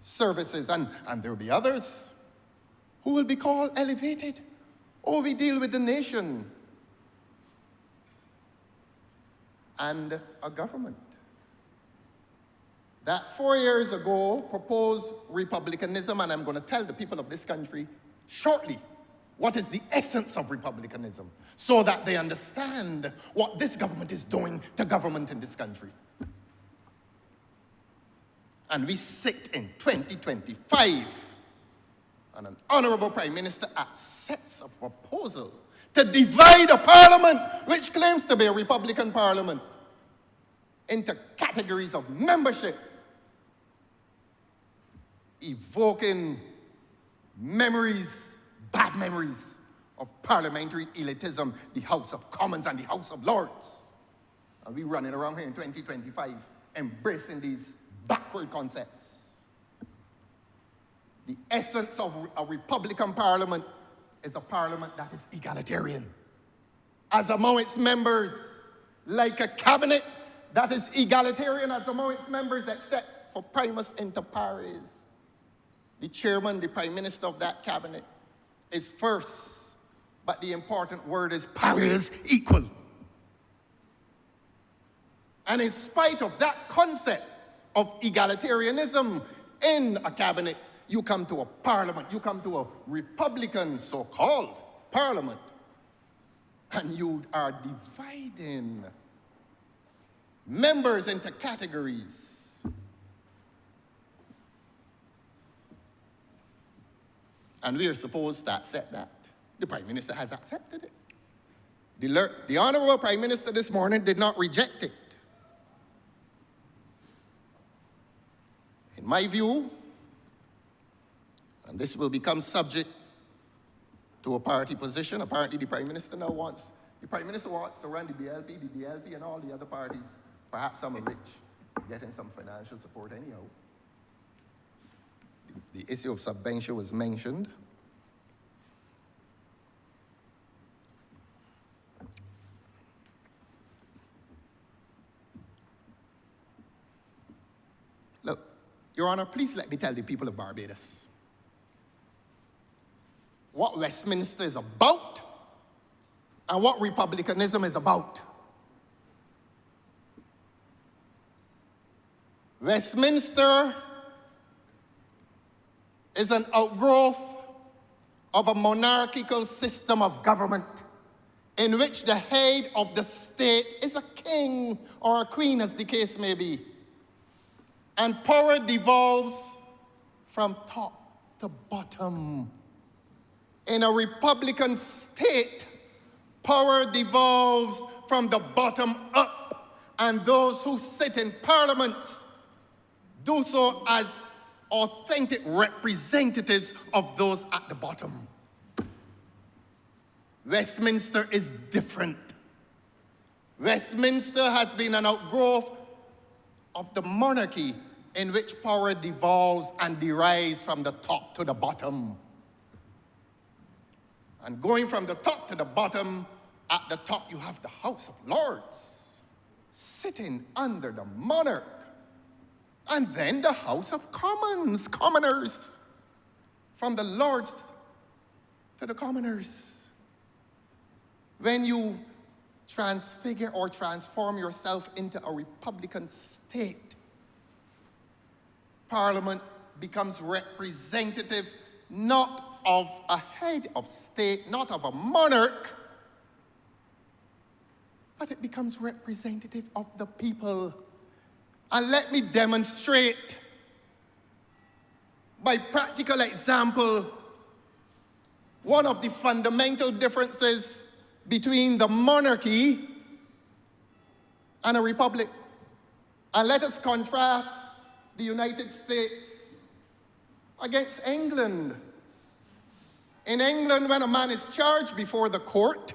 services, and there will be others who will be called elevated. Or we deal with the nation and a government that 4 years ago proposed republicanism, and I'm going to tell the people of this country shortly what is the essence of republicanism, so that they understand what this government is doing to government in this country. And we sit in 2025, and an Honourable Prime Minister accepts a proposal to divide a parliament which claims to be a Republican parliament into categories of membership, evoking memories, bad memories of parliamentary elitism, the House of Commons and the House of Lords. And we running around here in 2025 embracing these backward concepts. The essence of a Republican parliament is a parliament that is egalitarian. As among its members, like a cabinet that is egalitarian as among its members, except for primus inter pares. The chairman, the prime minister of that cabinet, is first, but the important word is pares, equal. And in spite of that concept of egalitarianism in a cabinet, you come to a parliament, you come to a Republican so-called parliament, and you are dividing members into categories. And we are supposed to accept that. The Prime Minister has accepted it. The Honourable Prime Minister this morning did not reject it. In my view, and this will become subject to a party position, apparently the Prime Minister wants to run the DLP and all the other parties, perhaps some of which getting some financial support anyhow. The issue of subvention was mentioned. Look, Your Honor, please let me tell the people of Barbados what Westminster is about and what republicanism is about. Westminster is an outgrowth of a monarchical system of government in which the head of the state is a king or a queen, as the case may be. And power devolves from top to bottom. In a republican state, power devolves from the bottom up, and those who sit in parliament do so as authentic representatives of those at the bottom. Westminster is different. Westminster has been an outgrowth of the monarchy in which power devolves and derives from the top to the bottom. And going from the top to the bottom, at the top you have the House of Lords, sitting under the monarch. And then the House of Commons, commoners, from the Lords to the commoners. When you transfigure or transform yourself into a republican state, Parliament becomes representative not of a head of state, not of a monarch, but it becomes representative of the people. And let me demonstrate by practical example one of the fundamental differences between the monarchy and a republic. And let us contrast the United States against England. In England, when a man is charged before the court,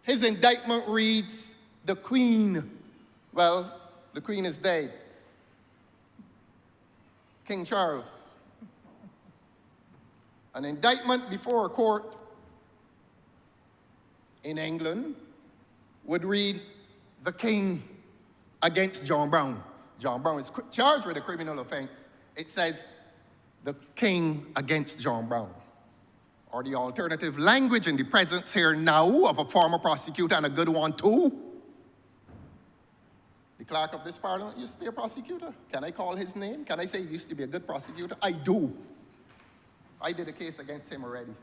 his indictment reads, "The Queen." Well, the Queen is dead. King Charles. An indictment before a court in England would read, "The King against John Brown." John Brown is charged with a criminal offense. It says, "The King against John Brown." Or the alternative language in the presence here now of a former prosecutor and a good one too. The clerk of this parliament used to be a prosecutor. Can I call his name? Can I say he used to be a good prosecutor? I do. I did a case against him already.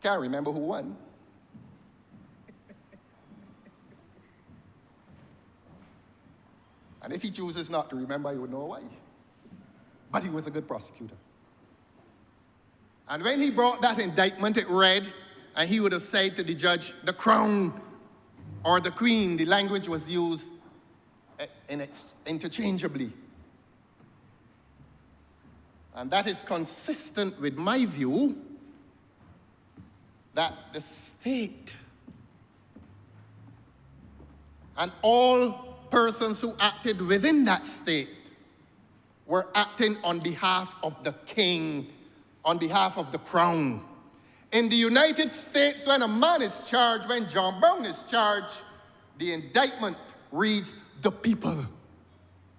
Can't remember who won. And if he chooses not to remember, I would know why. But he was a good prosecutor. And when he brought that indictment, it read, and he would have said to the judge, "The Crown," or "the Queen." The language was used interchangeably. And that is consistent with my view that the state and all persons who acted within that state were acting on behalf of the king, on behalf of the crown. In the United States, when a man is charged, when John Brown is charged, the indictment reads, "The people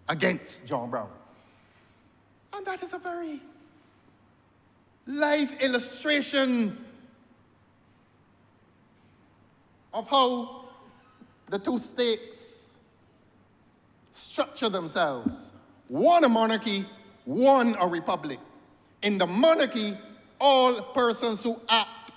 against John Brown." And that is a very live illustration of how the two states structure themselves. One a monarchy, one a republic. In the monarchy, all persons who act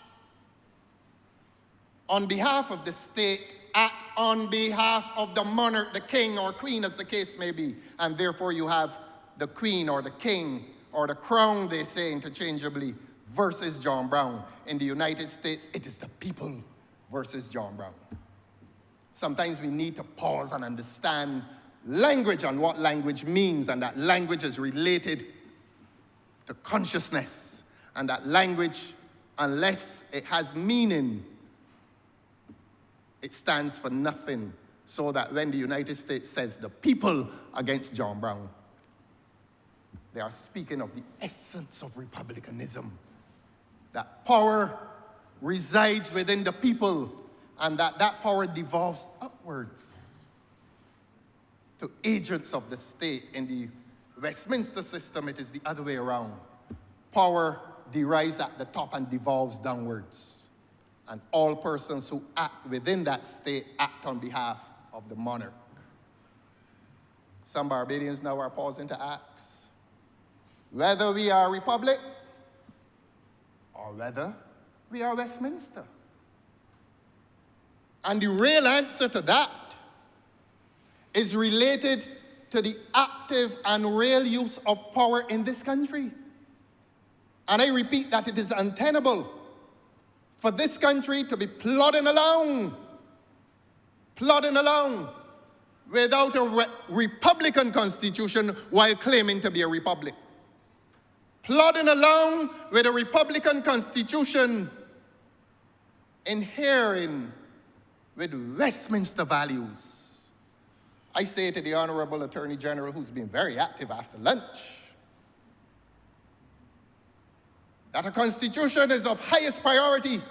on behalf of the state act on behalf of the monarch, the king or queen, as the case may be. And therefore you have the queen or the king or the crown, they say interchangeably, versus John Brown. In the United States, it is the people versus John Brown. Sometimes we need to pause and understand language and what language means, and that language is related to consciousness, and that language, unless it has meaning, it stands for nothing. So that when the United States says the people against John Brown, they are speaking of the essence of republicanism, that power resides within the people, and that power devolves upwards to agents of the state. In the Westminster system, it is the other way around. Power derives at the top and devolves downwards. And all persons who act within that state act on behalf of the monarch. Some Barbadians now are pausing to ask whether we are a republic or whether we are Westminster. And the real answer to that is related to the active and real use of power in this country. And I repeat that it is untenable for this country to be plodding along without a Republican constitution while claiming to be a republic. Plodding along with a Republican constitution inhering with Westminster values. I say to the Honourable Attorney General, who's been very active after lunch, that a constitution is of highest priority.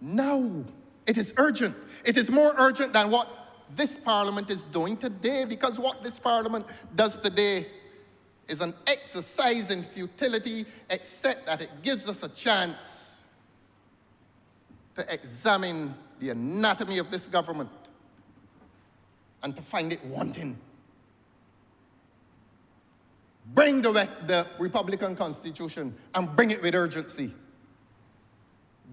Now, it is urgent. It is more urgent than what this Parliament is doing today, because what this Parliament does today is an exercise in futility, except that it gives us a chance to examine the anatomy of this government and to find it wanting. Bring the Republican Constitution and bring it with urgency.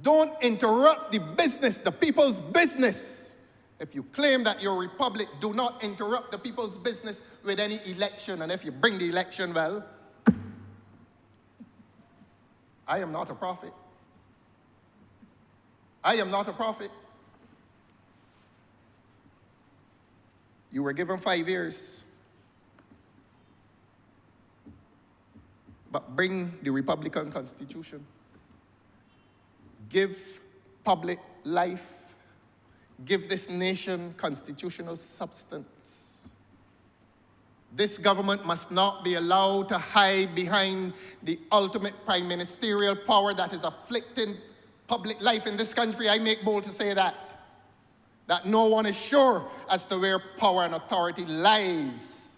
Don't interrupt the business, the people's business. If you claim that you're a republic, do not interrupt the people's business with any election. And if you bring the election, well, I am not a prophet. I am not a prophet. You were given 5 years. But bring the Republican Constitution. Give public life. Give this nation constitutional substance. This government must not be allowed to hide behind the ultimate prime ministerial power that is afflicting public life in this country. I make bold to say that no one is sure as to where power and authority lies.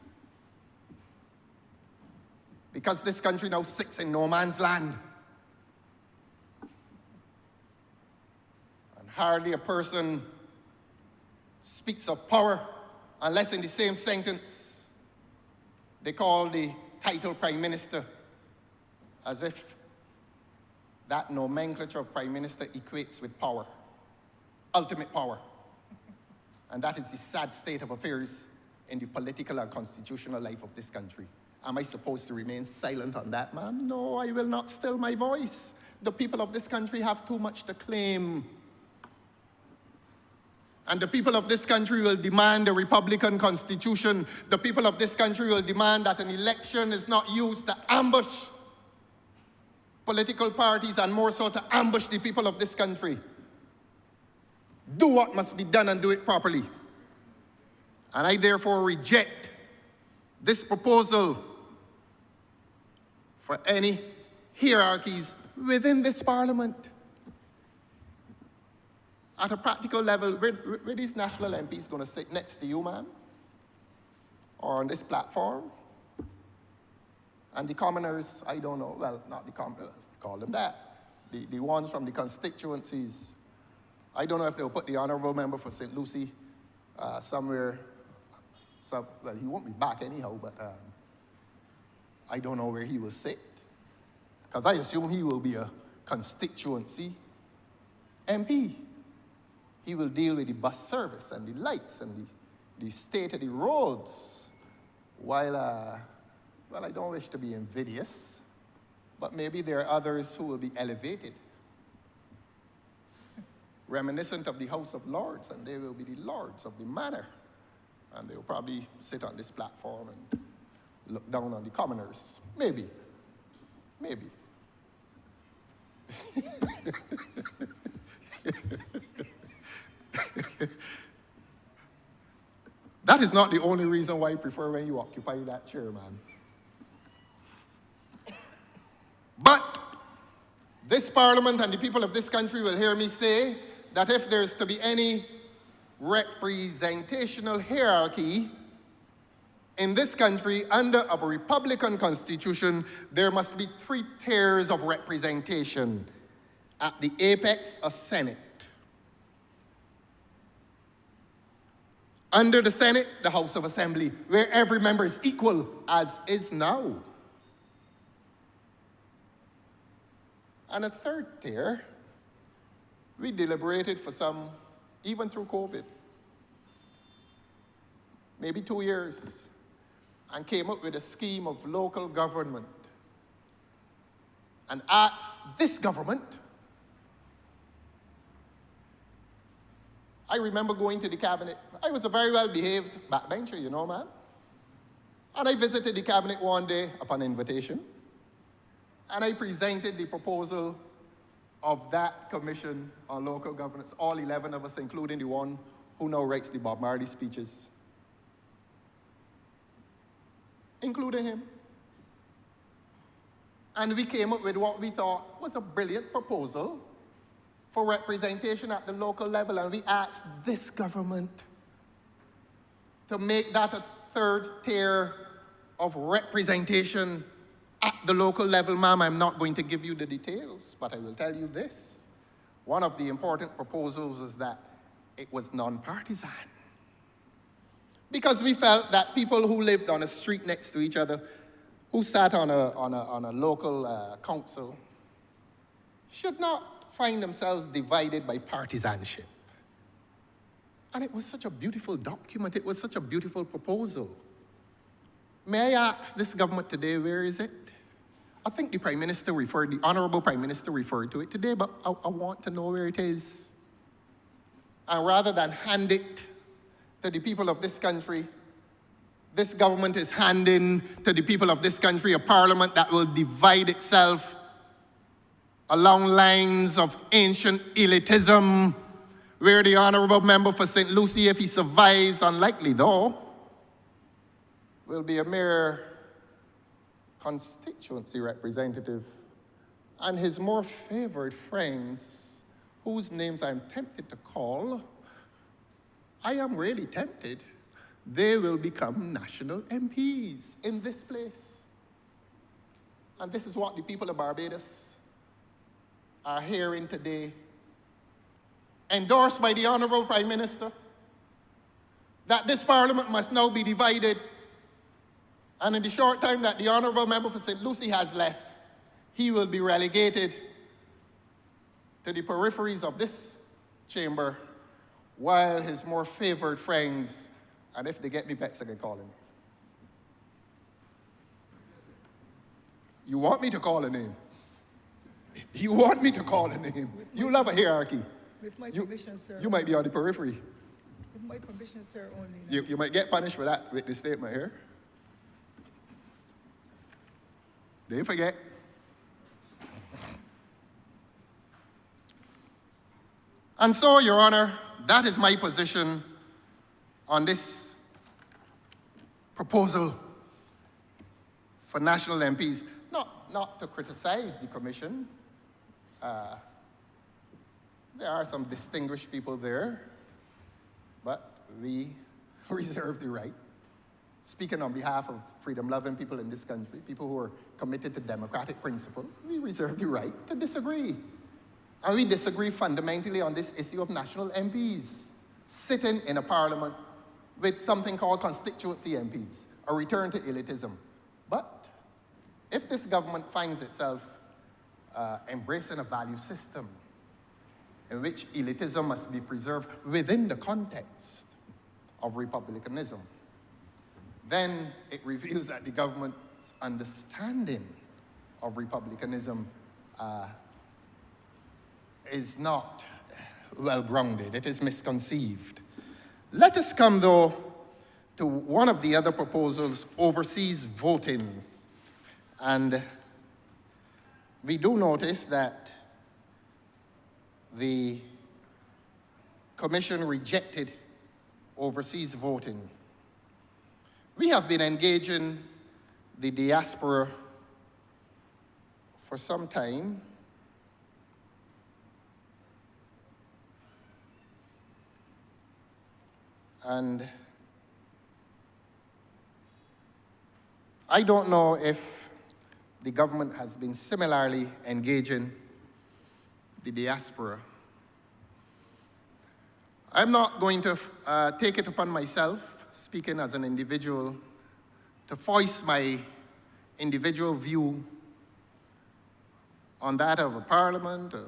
Because this country now sits in no man's land. And hardly a person speaks of power unless in the same sentence they call the title Prime Minister, as if that nomenclature of Prime Minister equates with power, ultimate power. And that is the sad state of affairs in the political and constitutional life of this country. Am I supposed to remain silent on that, man? No, I will not still my voice. The people of this country have too much to claim. And the people of this country will demand a Republican Constitution. The people of this country will demand that an election is not used to ambush political parties, and more so to ambush the people of this country. Do what must be done and do it properly. And I therefore reject this proposal for any hierarchies within this Parliament. At a practical level, where these national MPs going to sit next to you, man? Or on this platform? And the commoners, I don't know, well, not the commoners, call them that. The ones from the constituencies. I don't know if they'll put the Honourable Member for St. Lucie somewhere. Well, he won't be back anyhow, but I don't know where he will sit. Because I assume he will be a constituency MP. He will deal with the bus service and the lights and the state of the roads. While, well, I don't wish to be invidious, But maybe there are others who will be elevated, reminiscent of the House of Lords, and they will be the lords of the manor. And they will probably sit on this platform and look down on the commoners. Maybe. Maybe. That is not the only reason why I prefer when you occupy that chair, man. But this parliament and the people of this country will hear me say that if there's to be any representational hierarchy in this country under a Republican constitution, there must be 3 tiers of representation. At the apex, a Senate. Under the Senate, the House of Assembly, where every member is equal, as is now. And a 3rd tier, we deliberated for some, even through COVID, maybe 2 years, and came up with a scheme of local government and asked this government. I remember going to the cabinet. I was a very well-behaved backbencher, you know, man. And I visited the cabinet one day upon invitation, and I presented the proposal of that commission on local governance, all 11 of us, including the one who now writes the Bob Marley speeches, including him. And we came up with what we thought was a brilliant proposal for representation at the local level, and we asked this government to make that a 3rd tier of representation at the local level. Ma'am, I'm not going to give you the details, but I will tell you this. One of the important proposals is that it was non-partisan. Because we felt that people who lived on a street next to each other, who sat on a local council, should not find themselves divided by partisanship. And it was such a beautiful document. It was such a beautiful proposal. May I ask this government today, where is it? I think the Honourable Prime Minister referred to it today, but I want to know where it is. And rather than hand it to the people of this country, this government is handing to the people of this country a parliament that will divide itself along lines of ancient elitism, where the honourable member for St. Lucie, if he survives, unlikely though, will be a mere constituency representative, and his more favored friends, whose names I'm tempted to call, I am really tempted, they will become national MPs in this place. And this is what the people of Barbados are hearing today, endorsed by the Honourable Prime Minister, that this Parliament must now be divided, and in the short time that the Honourable Member for St. Lucie has left, he will be relegated to the peripheries of this chamber, while his more favoured friends, and if they get me back, I can call him. You want me to call a name? You want me to call a name? You love a hierarchy. With my permission, sir. You might be on the periphery. With my permission, sir, only. You might get punished for that with this statement here. Don't forget. And so, Your Honor, that is my position on this proposal for national MPs. Not to criticize the commission. There are some distinguished people there, but we reserve the right, speaking on behalf of freedom-loving people in this country, people who are committed to democratic principle, we reserve the right to disagree. And we disagree fundamentally on this issue of national MPs sitting in a parliament with something called constituency MPs, a return to elitism. But if this government finds itself embracing a value system in which elitism must be preserved within the context of republicanism, then it reveals that the government's understanding of republicanism is not well-grounded. It is misconceived. Let us come, though, to one of the other proposals, overseas voting. And we do notice that the Commission rejected overseas voting. We have been engaging the diaspora for some time. And I don't know if the government has been similarly engaging the diaspora. I'm not going to take it upon myself, speaking as an individual, to voice my individual view on that of a parliament, a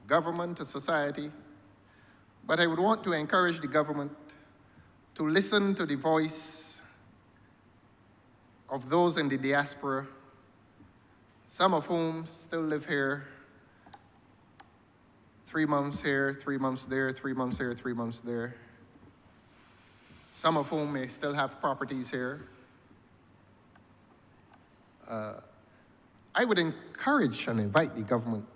government, a society. But I would want to encourage the government to listen to the voice of those in the diaspora, some of whom still live here, 3 months here, 3 months there, 3 months here, 3 months there. Some of whom may still have properties here. I would encourage and invite the government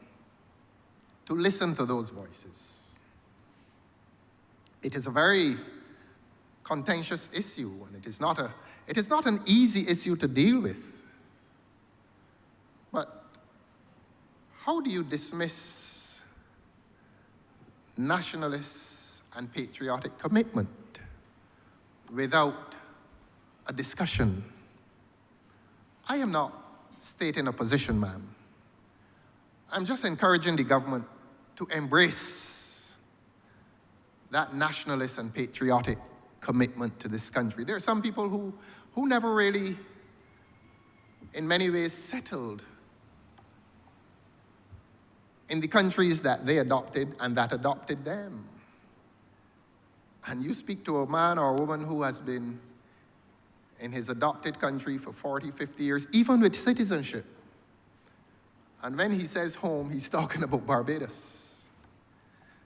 to listen to those voices. It is a very contentious issue, and it is not an easy issue to deal with. But how do you dismiss nationalist and patriotic commitment without a discussion? I am not stating a position, ma'am. I'm just encouraging the government to embrace that nationalist and patriotic commitment to this country. There are some people who never really, in many ways, settled in the countries that they adopted and that adopted them. And you speak to a man or a woman who has been in his adopted country for 40, 50 years, even with citizenship. And when he says home, he's talking about Barbados.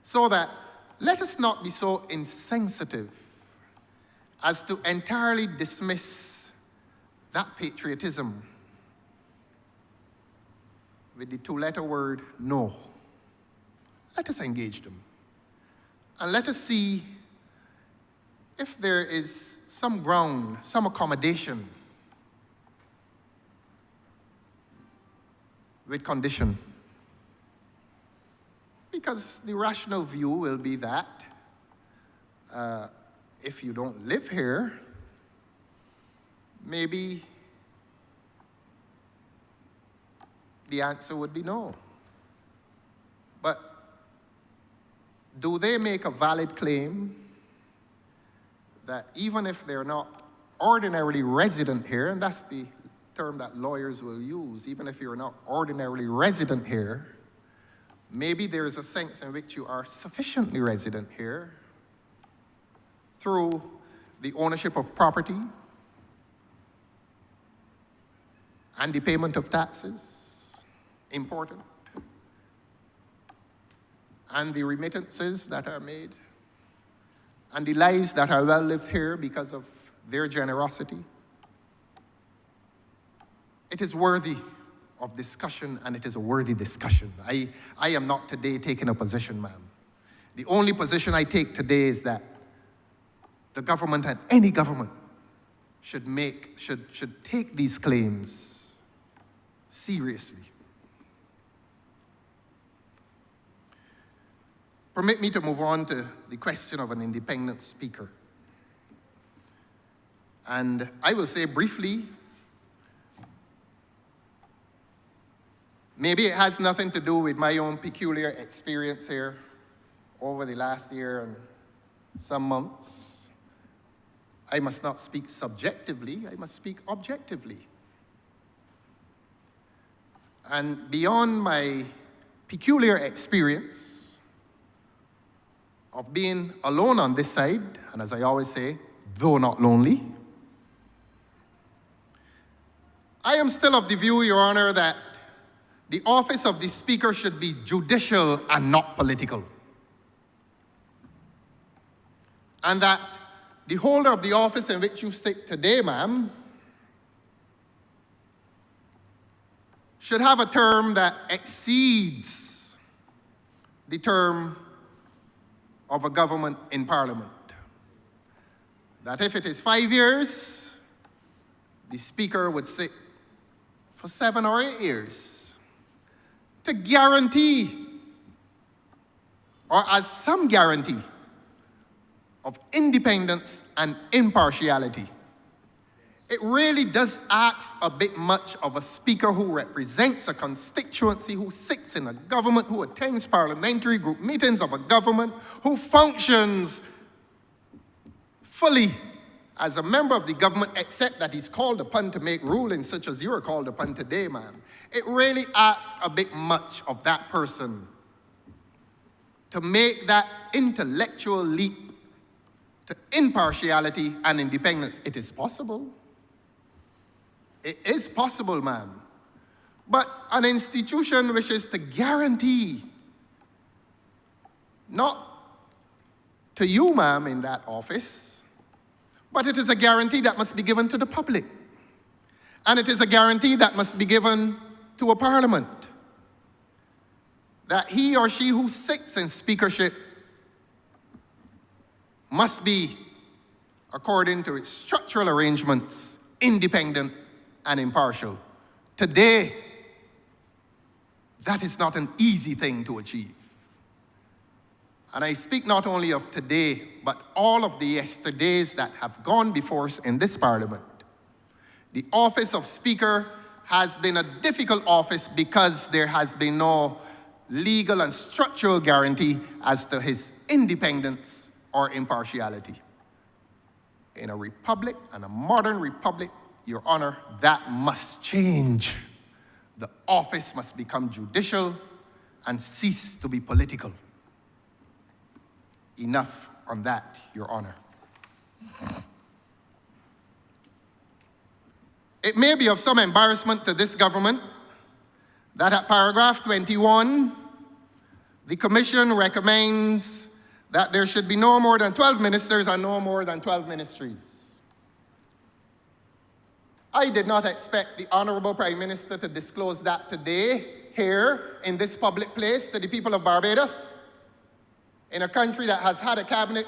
So that let us not be so insensitive as to entirely dismiss that patriotism with the two-letter word, no. Let us engage them. And let us see if there is some ground, some accommodation with condition. Because the rational view will be that if you don't live here, maybe the answer would be no. But do they make a valid claim that even if they're not ordinarily resident here, and that's the term that lawyers will use, even if you're not ordinarily resident here, maybe there is a sense in which you are sufficiently resident here through the ownership of property and the payment of taxes, important, and the remittances that are made, and the lives that are well lived here because of their generosity. It is worthy of discussion, and it is a worthy discussion. I am not today taking a position, ma'am. The only position I take today is that the government and any government should take these claims seriously. Permit me to move on to the question of an independent speaker. And I will say briefly, maybe it has nothing to do with my own peculiar experience here over the last year and some months. I must not speak subjectively, I must speak objectively. And beyond my peculiar experience of being alone on this side, and as I always say, though not lonely, I am still of the view, Your Honor, that the office of the Speaker should be judicial and not political. And that the holder of the office in which you sit today, ma'am, should have a term that exceeds the term of a government in Parliament. That if it is 5 years, the Speaker would sit for 7 or 8 years to guarantee, or as some guarantee, of independence and impartiality. It really does ask a bit much of a Speaker who represents a constituency, who sits in a government, who attends parliamentary group meetings of a government, who functions fully as a member of the government, except that he's called upon to make rulings such as you are called upon today, ma'am. It really asks a bit much of that person to make that intellectual leap to impartiality and independence. It is possible. It is possible, ma'am. But an institution wishes to guarantee, not to you, ma'am, in that office, but it is a guarantee that must be given to the public. And it is a guarantee that must be given to a parliament, that he or she who sits in speakership must be, according to its structural arrangements, independent and impartial. Today, that is not an easy thing to achieve. And I speak not only of today, but all of the yesterdays that have gone before us in this Parliament. The office of Speaker has been a difficult office because there has been no legal and structural guarantee as to his independence or impartiality. In a republic, and a modern republic, Your Honor, that must change. The office must become judicial and cease to be political. Enough on that, Your Honor. It may be of some embarrassment to this government that at paragraph 21, the Commission recommends that there should be no more than 12 ministers and no more than 12 ministries. I did not expect the Honourable Prime Minister to disclose that today, here, in this public place, to the people of Barbados, in a country that has had a cabinet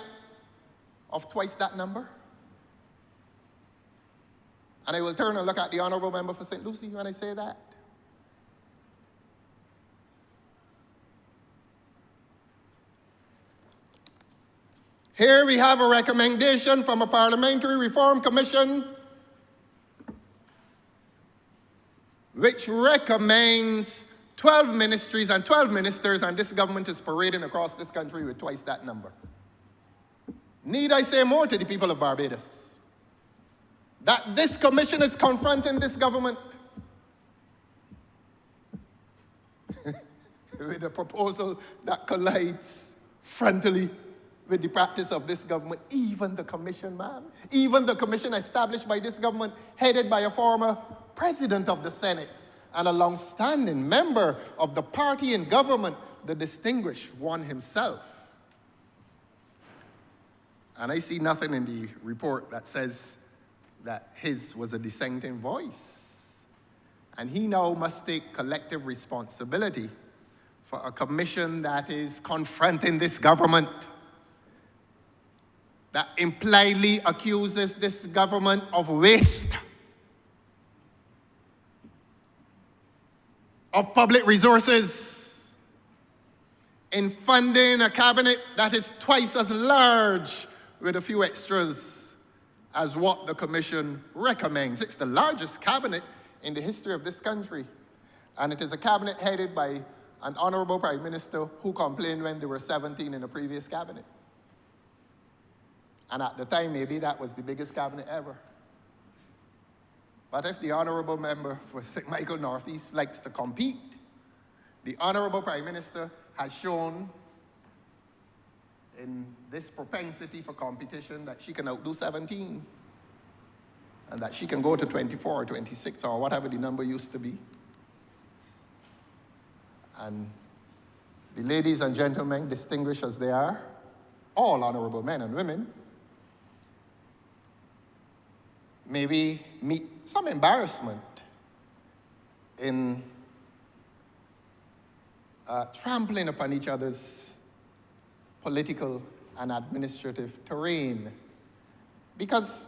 of twice that number. And I will turn and look at the Honourable Member for St. Lucie when I say that. Here we have a recommendation from a Parliamentary Reform Commission which recommends 12 ministries and 12 ministers, and this government is parading across this country with twice that number. Need I say more to the people of Barbados? That this commission is confronting this government with a proposal that collides frontally with the practice of this government. Even the commission, ma'am, even the commission established by this government, headed by a former president of the Senate and a long-standing member of the party in government, the distinguished one himself. And I see nothing in the report that says that his was a dissenting voice. And he now must take collective responsibility for a commission that is confronting this government, that impliedly accuses this government of waste of public resources in funding a cabinet that is twice as large, with a few extras, as what the commission recommends. It's the largest cabinet in the history of this country. And it is a cabinet headed by an Honourable Prime Minister who complained when there were 17 in the previous cabinet. And at the time, maybe that was the biggest cabinet ever. But if the Honourable Member for St. Michael Northeast likes to compete, the Honourable Prime Minister has shown in this propensity for competition that she can outdo 17, and that she can go to 24 or 26 or whatever the number used to be. And the ladies and gentlemen, distinguished as they are, all honorable men and women, maybe meet some embarrassment in trampling upon each other's political and administrative terrain. Because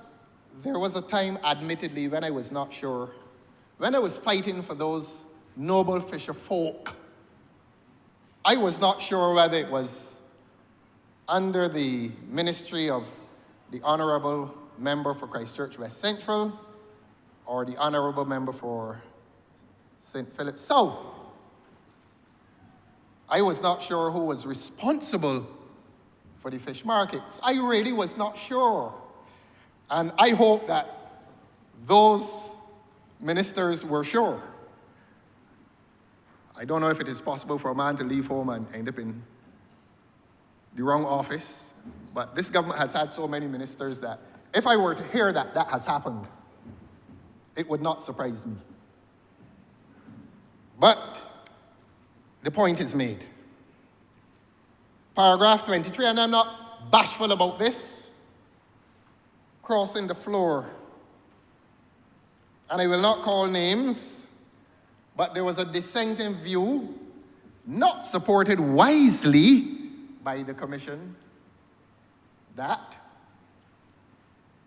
there was a time, admittedly, when I was not sure, when I was fighting for those noble fisher folk, I was not sure whether it was under the ministry of the Honourable Member for Christchurch West Central or the Honourable Member for St. Philip South. I was not sure who was responsible for the fish markets. I really was not sure. And I hope that those ministers were sure. I don't know if it is possible for a man to leave home and end up in the wrong office, but this government has had so many ministers that if I were to hear that that has happened, it would not surprise me. But the point is made. Paragraph 23, and I'm not bashful about this, crossing the floor. And I will not call names, but there was a dissenting view, not supported wisely by the Commission, that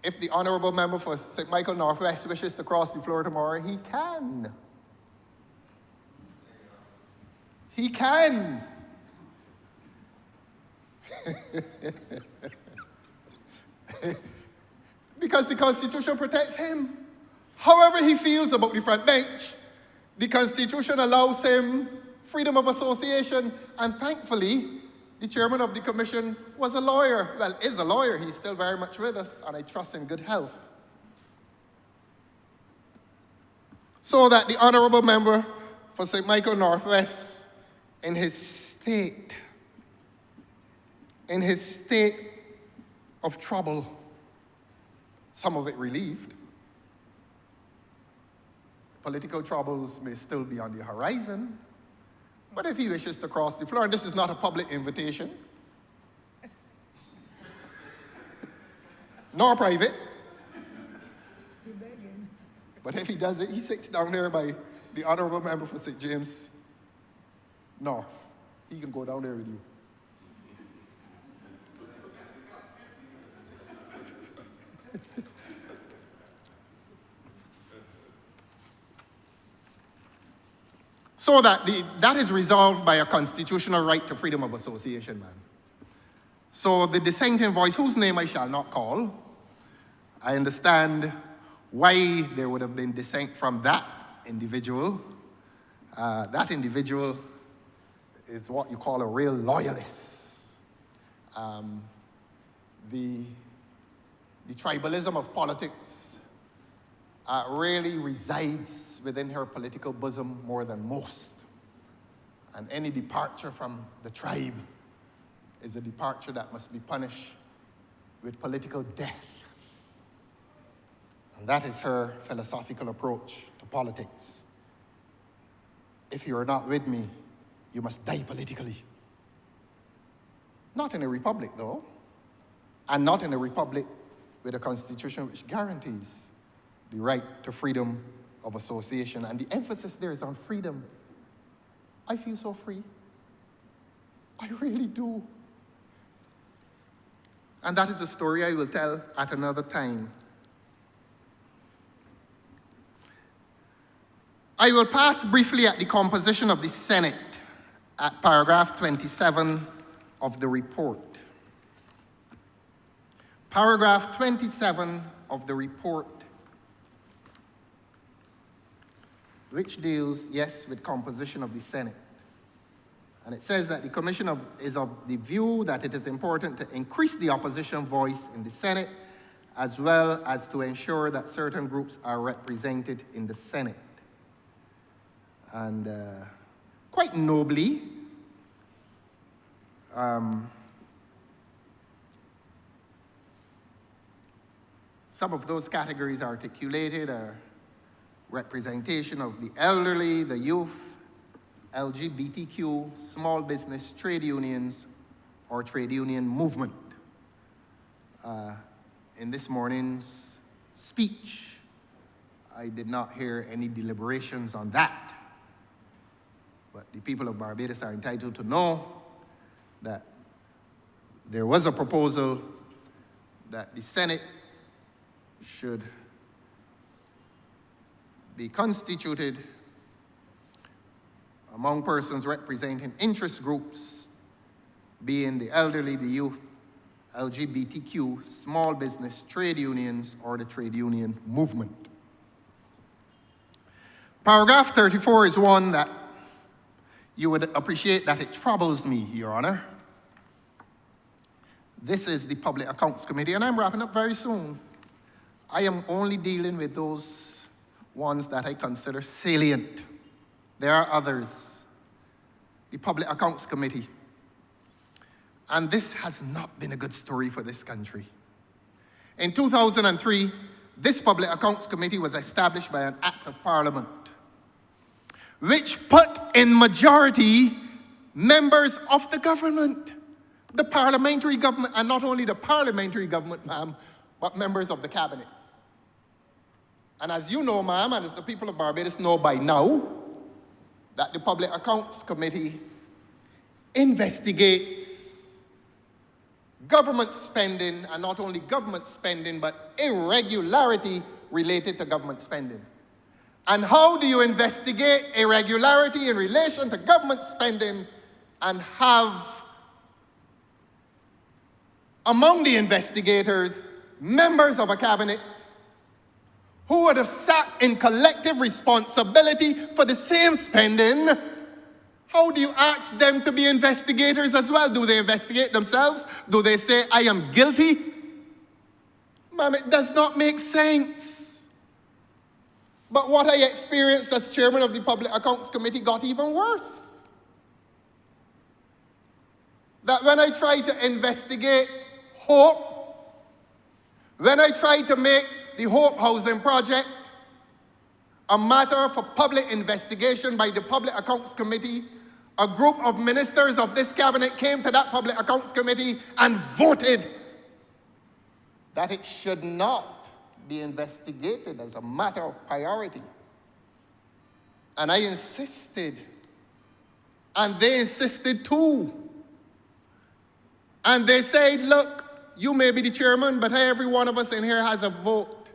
if the Honourable Member for St. Michael Northwest wishes to cross the floor tomorrow, he can. He can. Because the Constitution protects him. However he feels about the front bench, the Constitution allows him freedom of association, and thankfully, the chairman of the commission was a lawyer. Well, is a lawyer. He's still very much with us, and I trust in good health. So that the Honourable Member for St. Michael Northwest, in his state of trouble, some of it relieved. Political troubles may still be on the horizon, but if he wishes to cross the floor, and this is not a public invitation, nor private, but if he does it, he sits down there by the Honourable Member for St. James North. He can go down there with you. So that is resolved by a constitutional right to freedom of association, man. So the dissenting voice, whose name I shall not call, I understand why there would have been dissent from that individual. That individual is what you call a real loyalist. The tribalism of politics really resides within her political bosom more than most. And any departure from the tribe is a departure that must be punished with political death. And that is her philosophical approach to politics. If you are not with me, you must die politically. Not in a republic, though, and not in a republic with a constitution which guarantees the right to freedom of association. And the emphasis there is on freedom. I feel so free. I really do. And that is a story I will tell at another time. I will pass briefly at the composition of the Senate at paragraph 27 of the report. Paragraph 27 of the report, which deals, yes, with composition of the Senate. And it says that the Commission is of the view that it is important to increase the opposition voice in the Senate, as well as to ensure that certain groups are represented in the Senate. And quite nobly, some of those categories articulated are representation of the elderly, the youth, LGBTQ, small business, trade unions, or trade union movement. In this morning's speech, I did not hear any deliberations on that. But the people of Barbados are entitled to know that there was a proposal that the Senate should be constituted among persons representing interest groups, being the elderly, the youth, LGBTQ, small business, trade unions, or the trade union movement. Paragraph 34 is one that you would appreciate that it troubles me, Your Honor. This is the Public Accounts Committee, and I'm wrapping up very soon. I am only dealing with those ones that I consider salient. There are others. The Public Accounts Committee. And this has not been a good story for this country. In 2003, this Public Accounts Committee was established by an Act of Parliament, which put in majority members of the government, the parliamentary government, and not only the parliamentary government, ma'am, but members of the cabinet. And as you know, ma'am, and as the people of Barbados know by now, that the Public Accounts Committee investigates government spending, and not only government spending, but irregularity related to government spending. And how do you investigate irregularity in relation to government spending and have among the investigators members of a cabinet who would have sat in collective responsibility for the same spending? How do you ask them to be investigators as well? Do they investigate themselves? Do they say, I am guilty? Ma'am, it does not make sense. But what I experienced as chairman of the Public Accounts Committee got even worse. That when I tried to investigate Hope, when I tried to make the Hope Housing Project a matter for public investigation by the Public Accounts Committee, a group of ministers of this cabinet came to that Public Accounts Committee and voted that it should not be investigated as a matter of priority. And I insisted, and they insisted too. And they said, look, you may be the chairman, but every one of us in here has a vote.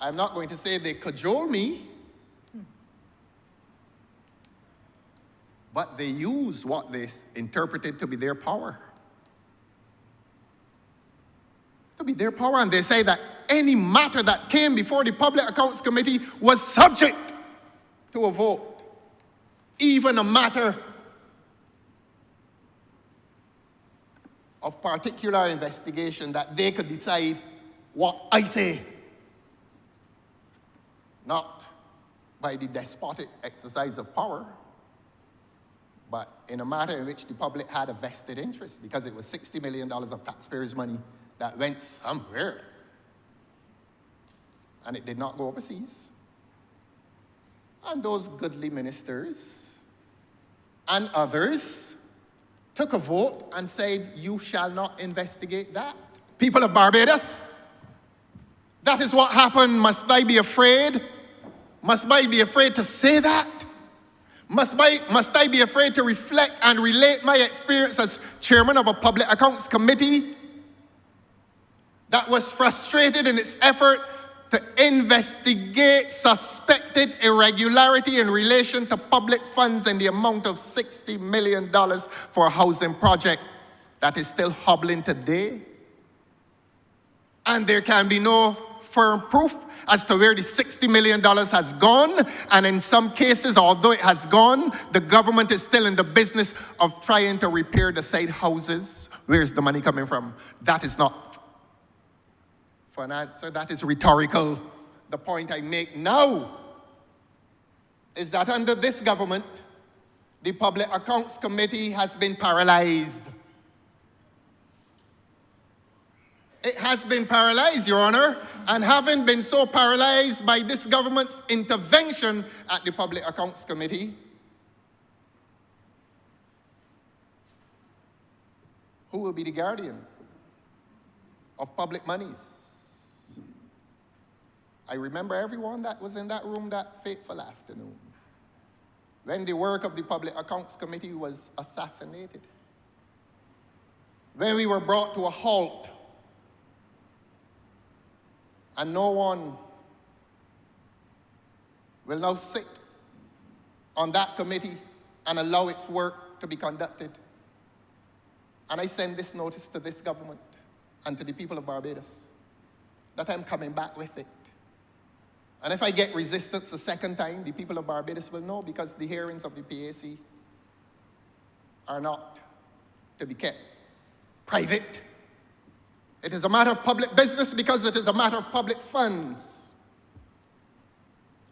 I'm not going to say they cajole me, but they used what they interpreted to be their power. To be their power, and they say that any matter that came before the Public Accounts Committee was subject to a vote. Even a matter of particular investigation, that they could decide what I say, not by the despotic exercise of power, but in a matter in which the public had a vested interest, because it was $60 million of taxpayers' money that went somewhere, and it did not go overseas. And those goodly ministers and others took a vote and said, you shall not investigate that. People of Barbados, that is what happened. Must I be afraid? Must I be afraid to say that? Must I be afraid to reflect and relate my experience as chairman of a Public Accounts Committee that was frustrated in its effort to investigate suspected irregularity in relation to public funds in the amount of $60 million for a housing project that is still hobbling today? And there can be no firm proof as to where the $60 million has gone. And in some cases, although it has gone, the government is still in the business of trying to repair the said houses. Where's the money coming from? That is not for an answer. That is rhetorical. The point I make now is that under this government, the Public Accounts Committee has been paralyzed. It has been paralyzed, Your Honor, and having been so paralyzed by this government's intervention at the Public Accounts Committee, who will be the guardian of public monies? I remember everyone that was in that room that fateful afternoon when the work of the Public Accounts Committee was assassinated, when we were brought to a halt, and no one will now sit on that committee and allow its work to be conducted. And I send this notice to this government and to the people of Barbados that I'm coming back with it. And if I get resistance a second time, the people of Barbados will know, because the hearings of the PAC are not to be kept private. It is a matter of public business because it is a matter of public funds.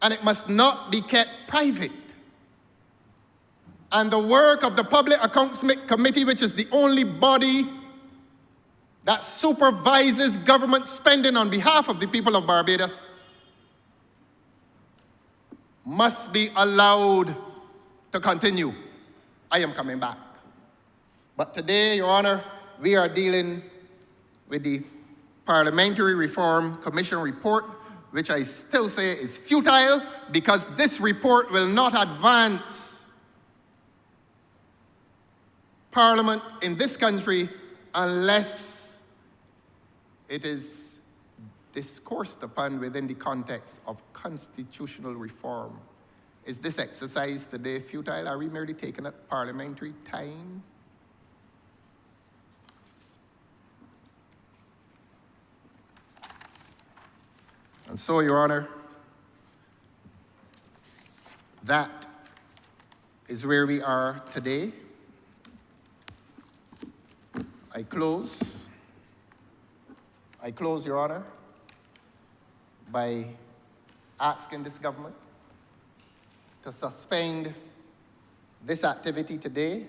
And it must not be kept private. And the work of the Public Accounts Committee, which is the only body that supervises government spending on behalf of the people of Barbados, must be allowed to continue. I am coming back. But today, Your Honor, we are dealing with the Parliamentary Reform Commission report, which I still say is futile because this report will not advance Parliament in this country unless it is discoursed upon within the context of constitutional reform. Is this exercise today futile? Are we merely taking up parliamentary time? And so, Your Honor, that is where we are today. I close, Your Honor, by asking this government to suspend this activity today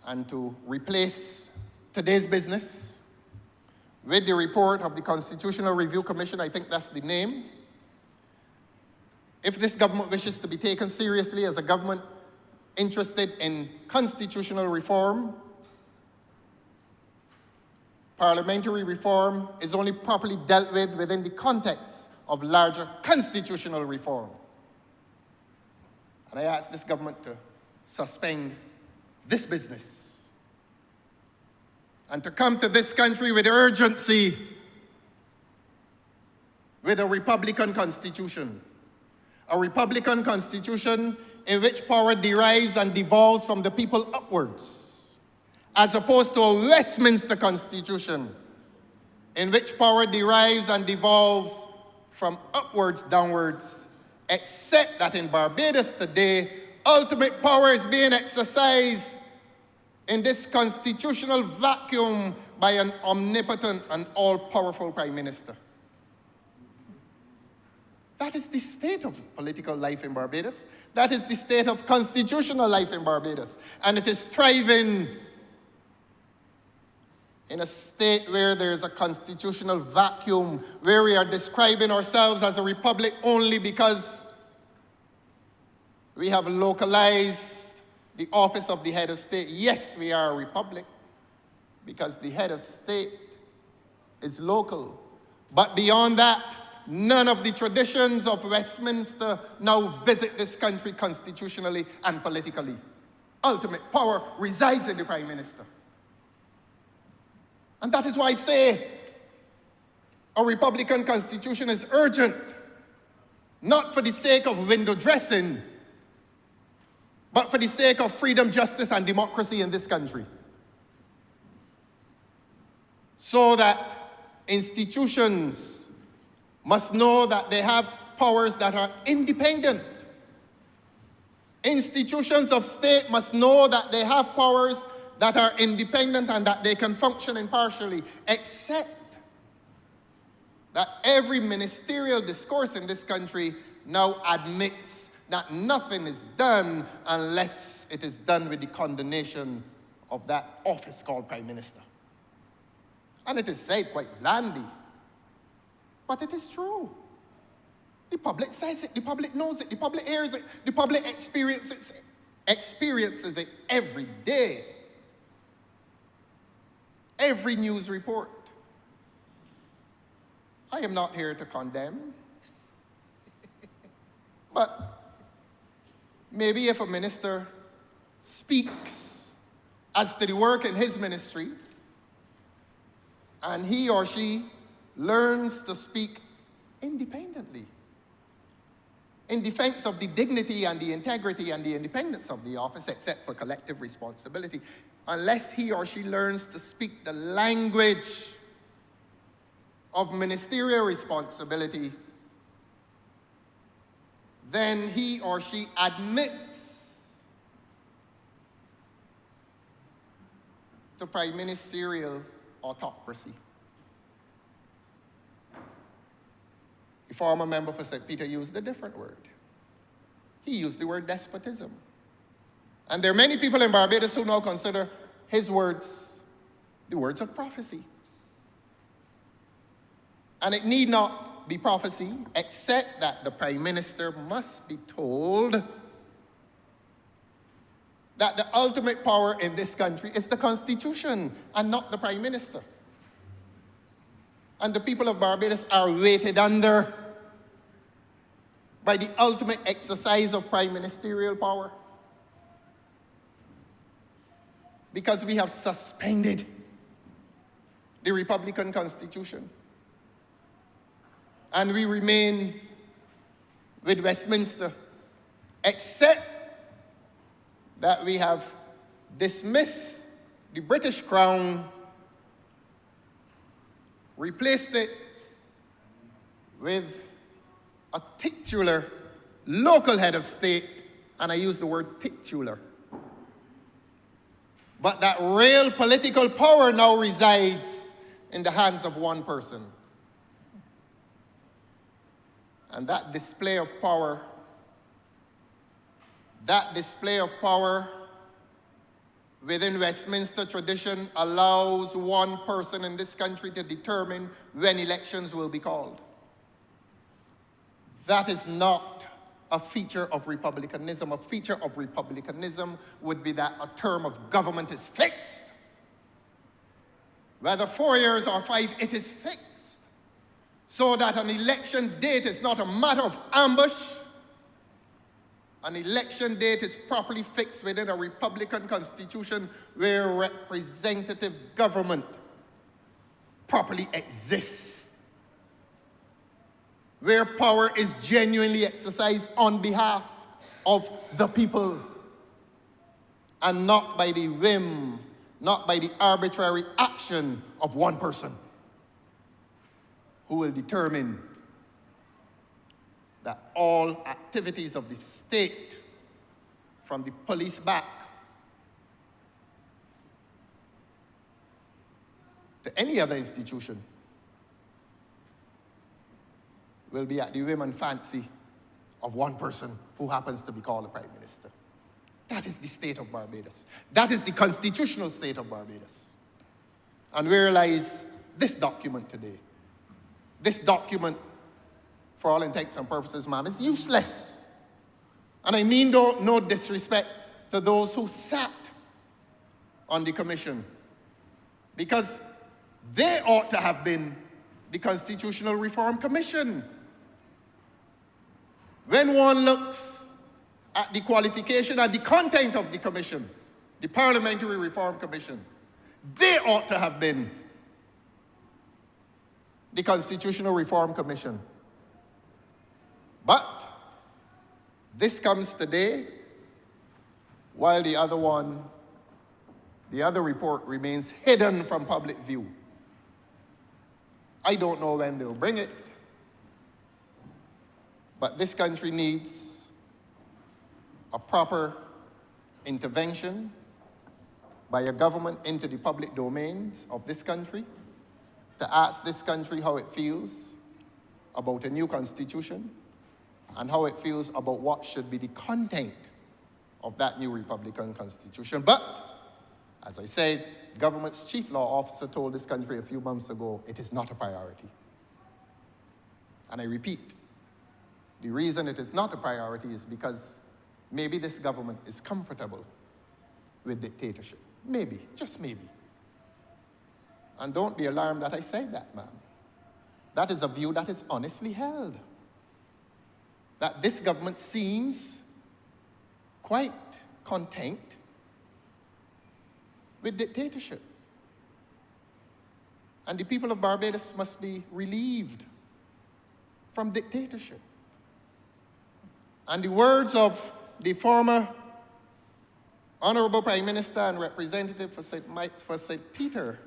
and to replace today's business with the report of the Constitutional Review Commission. I think that's the name. If this government wishes to be taken seriously as a government interested in constitutional reform, parliamentary reform is only properly dealt with within the context of larger constitutional reform. And I ask this government to suspend this business and to come to this country with urgency with a Republican Constitution. A Republican Constitution in which power derives and devolves from the people upwards, as opposed to a Westminster Constitution in which power derives and devolves from upwards downwards, except that in Barbados today, ultimate power is being exercised in this constitutional vacuum by an omnipotent and all-powerful Prime Minister. That is the state of political life in Barbados. That is the state of constitutional life in Barbados. And it is thriving in a state where there is a constitutional vacuum, where we are describing ourselves as a republic only because we have localized the office of the head of state. Yes, we are a republic because the head of state is local. But beyond that, none of the traditions of Westminster now visit this country constitutionally and politically. Ultimate power resides in the Prime Minister. And that is why I say a Republican Constitution is urgent, not for the sake of window dressing, but for the sake of freedom, justice, and democracy in this country. So that institutions must know that they have powers that are independent. Institutions of state must know that they have powers that are independent and that they can function impartially, except that every ministerial discourse in this country now admits that nothing is done unless it is done with the condonation of that office called Prime Minister. And it is said quite blandly, but it is true. The public says it, the public knows it, the public hears it, the public experiences it every day. Every news report. I am not here to condemn, but maybe if a minister speaks as to the work in his ministry, and he or she learns to speak independently, in defense of the dignity and the integrity and the independence of the office, except for collective responsibility, unless he or she learns to speak the language of ministerial responsibility, then he or she admits to prime ministerial autocracy. The former member for St. Peter used a different word. He used the word despotism. And there are many people in Barbados who now consider his words the words of prophecy. And it need not be prophecy, except that the Prime Minister must be told that the ultimate power in this country is the Constitution and not the Prime Minister. And the people of Barbados are weighted under by the ultimate exercise of prime ministerial power. Because we have suspended the Republican Constitution. And we remain with Westminster, except that we have dismissed the British Crown, replaced it with a titular local head of state, and I use the word titular. But that real political power now resides in the hands of one person. And that display of power within Westminster tradition allows one person in this country to determine when elections will be called. That is not a feature of republicanism. A feature of republicanism would be that a term of government is fixed. Whether 4 years or 5, it is fixed. So that an election date is not a matter of ambush. An election date is properly fixed within a Republican Constitution where representative government properly exists. Where power is genuinely exercised on behalf of the people and not by the whim, not by the arbitrary action of one person who will determine that all activities of the state, from the police back to any other institution, will be at the whim and fancy of one person who happens to be called the Prime Minister. That is the state of Barbados. That is the constitutional state of Barbados. And we realize this document today. This document, for all intents and purposes, ma'am, is useless. And I mean no disrespect to those who sat on the commission, because they ought to have been the Constitutional Reform Commission. When one looks at the qualification and the content of the commission, the Parliamentary Reform Commission, they ought to have been the Constitutional Reform Commission. But this comes today while the other report remains hidden from public view. I don't know when they'll bring it, but this country needs a proper intervention by a government into the public domains of this country to ask this country how it feels about a new constitution and how it feels about what should be the content of that new Republican Constitution. But As I said, government's chief law officer told this country a few months ago, it is not a priority. And I repeat, the reason it is not a priority is because maybe this government is comfortable with dictatorship. Maybe, just maybe. And don't be alarmed that I said that, ma'am. That is a view that is honestly held. That this government seems quite content with dictatorship. And the people of Barbados must be relieved from dictatorship. And the words of the former Honourable Prime Minister and representative for St. Peter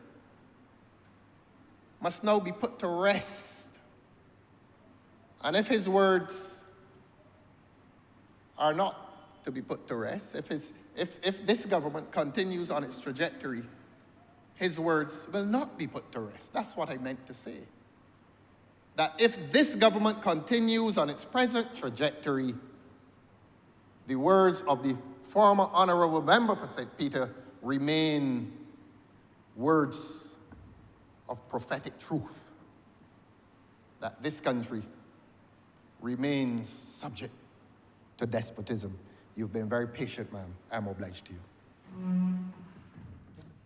must now be put to rest. And if his words are not to be put to rest, if this government continues on its trajectory, his words will not be put to rest. That's what I meant to say. That if this government continues on its present trajectory, the words of the former Honourable Member for St. Peter remain words of prophetic truth, that this country remains subject to despotism. You've been very patient, ma'am. I'm obliged to you.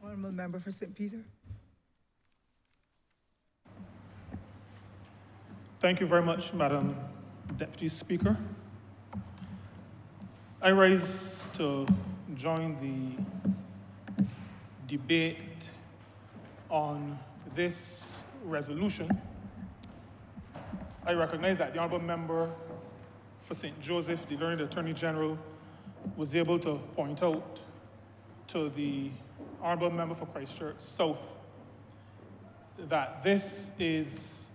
Honourable Member for St. Peter. Thank you very much, Madam Deputy Speaker. I rise to join the debate on this resolution. I recognize that the Honourable Member for St. Joseph, the Learned Attorney General, was able to point out to the Honourable Member for Christchurch South that this is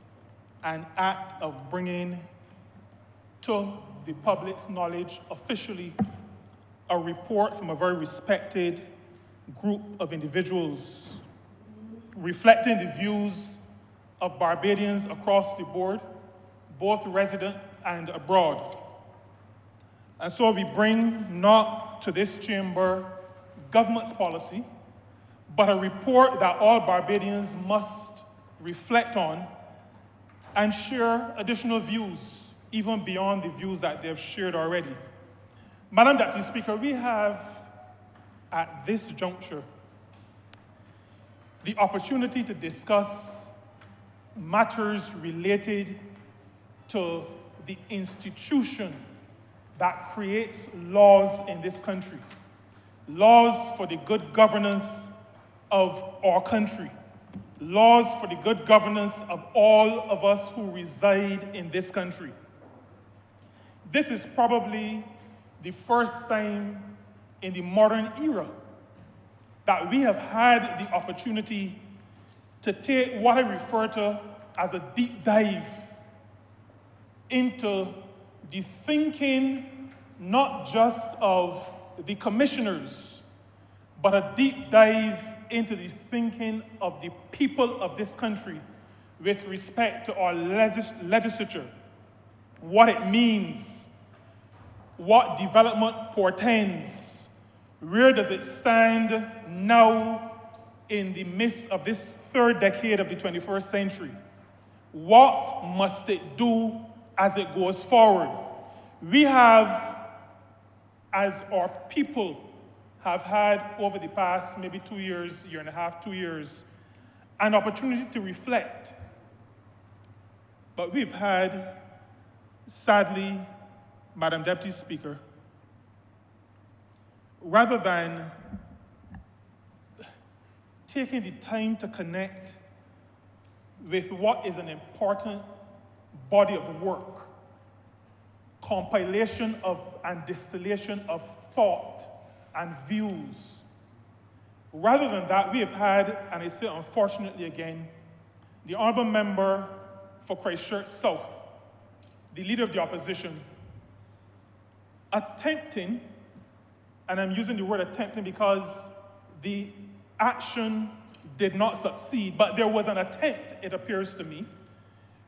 an act of bringing to the public's knowledge officially a report from a very respected group of individuals reflecting the views of Barbadians across the board, both resident and abroad. And so we bring not to this chamber government's policy, but a report that all Barbadians must reflect on and share additional views, even beyond the views that they've shared already. Madam Deputy Speaker, we have, at this juncture, the opportunity to discuss matters related to the institution that creates laws in this country, laws for the good governance of our country, laws for the good governance of all of us who reside in this country. This is probably the first time in the modern era that we have had the opportunity to take what I refer to as a deep dive into the thinking, not just of the commissioners, but a deep dive into the thinking of the people of this country with respect to our legislature, what it means, what development portends, where does it stand now in the midst of this third decade of the 21st century? What must it do as it goes forward? We have, as our people have had over the past maybe 2 years, year and a half, 2 years, an opportunity to reflect. But we've had, sadly, Madam Deputy Speaker, rather than taking the time to connect with what is an important body of work, compilation of and distillation of thought and views. Rather than that, we have had, and I say unfortunately again, the Honourable Member for Christchurch South, the Leader of the Opposition, attempting, and I'm using the word attempting because the action did not succeed, but there was an attempt, it appears to me,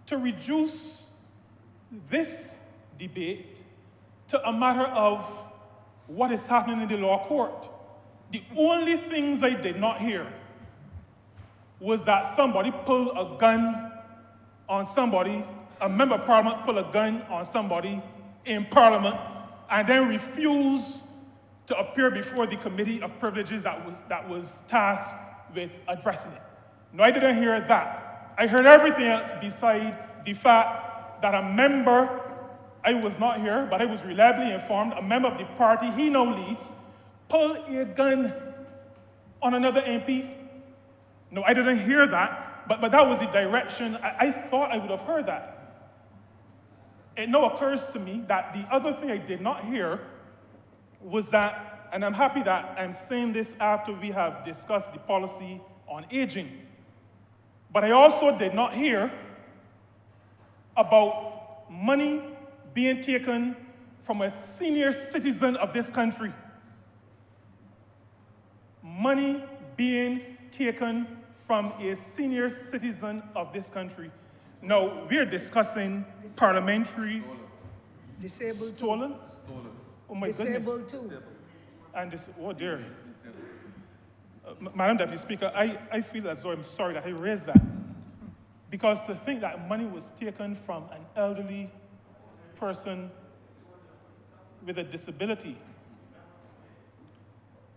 to reduce this debate to a matter of what is happening in the law court. The only things I did not hear was that somebody pulled a gun on somebody, a member of parliament pulled a gun on somebody in parliament, and then refused to appear before the committee of privileges that was tasked with addressing it. No, I didn't hear that. I heard everything else beside the fact that a member, I was not here, but I was reliably informed, a member of the party he now leads, pulled a gun on another MP. No, I didn't hear that, but that was the direction. I thought I would have heard that. It now occurs to me that the other thing I did not hear was that, and I'm happy that I'm saying this after we have discussed the policy on aging, but I also did not hear about money being taken from a senior citizen of this country. Money being taken from a senior citizen of this country. Now, we're discussing parliamentary... Disabled too. Stolen? Oh my Disabled goodness. too. And this, oh dear. Madam Deputy Speaker, I feel as though I'm sorry that I raised that. Because to think that money was taken from an elderly person with a disability,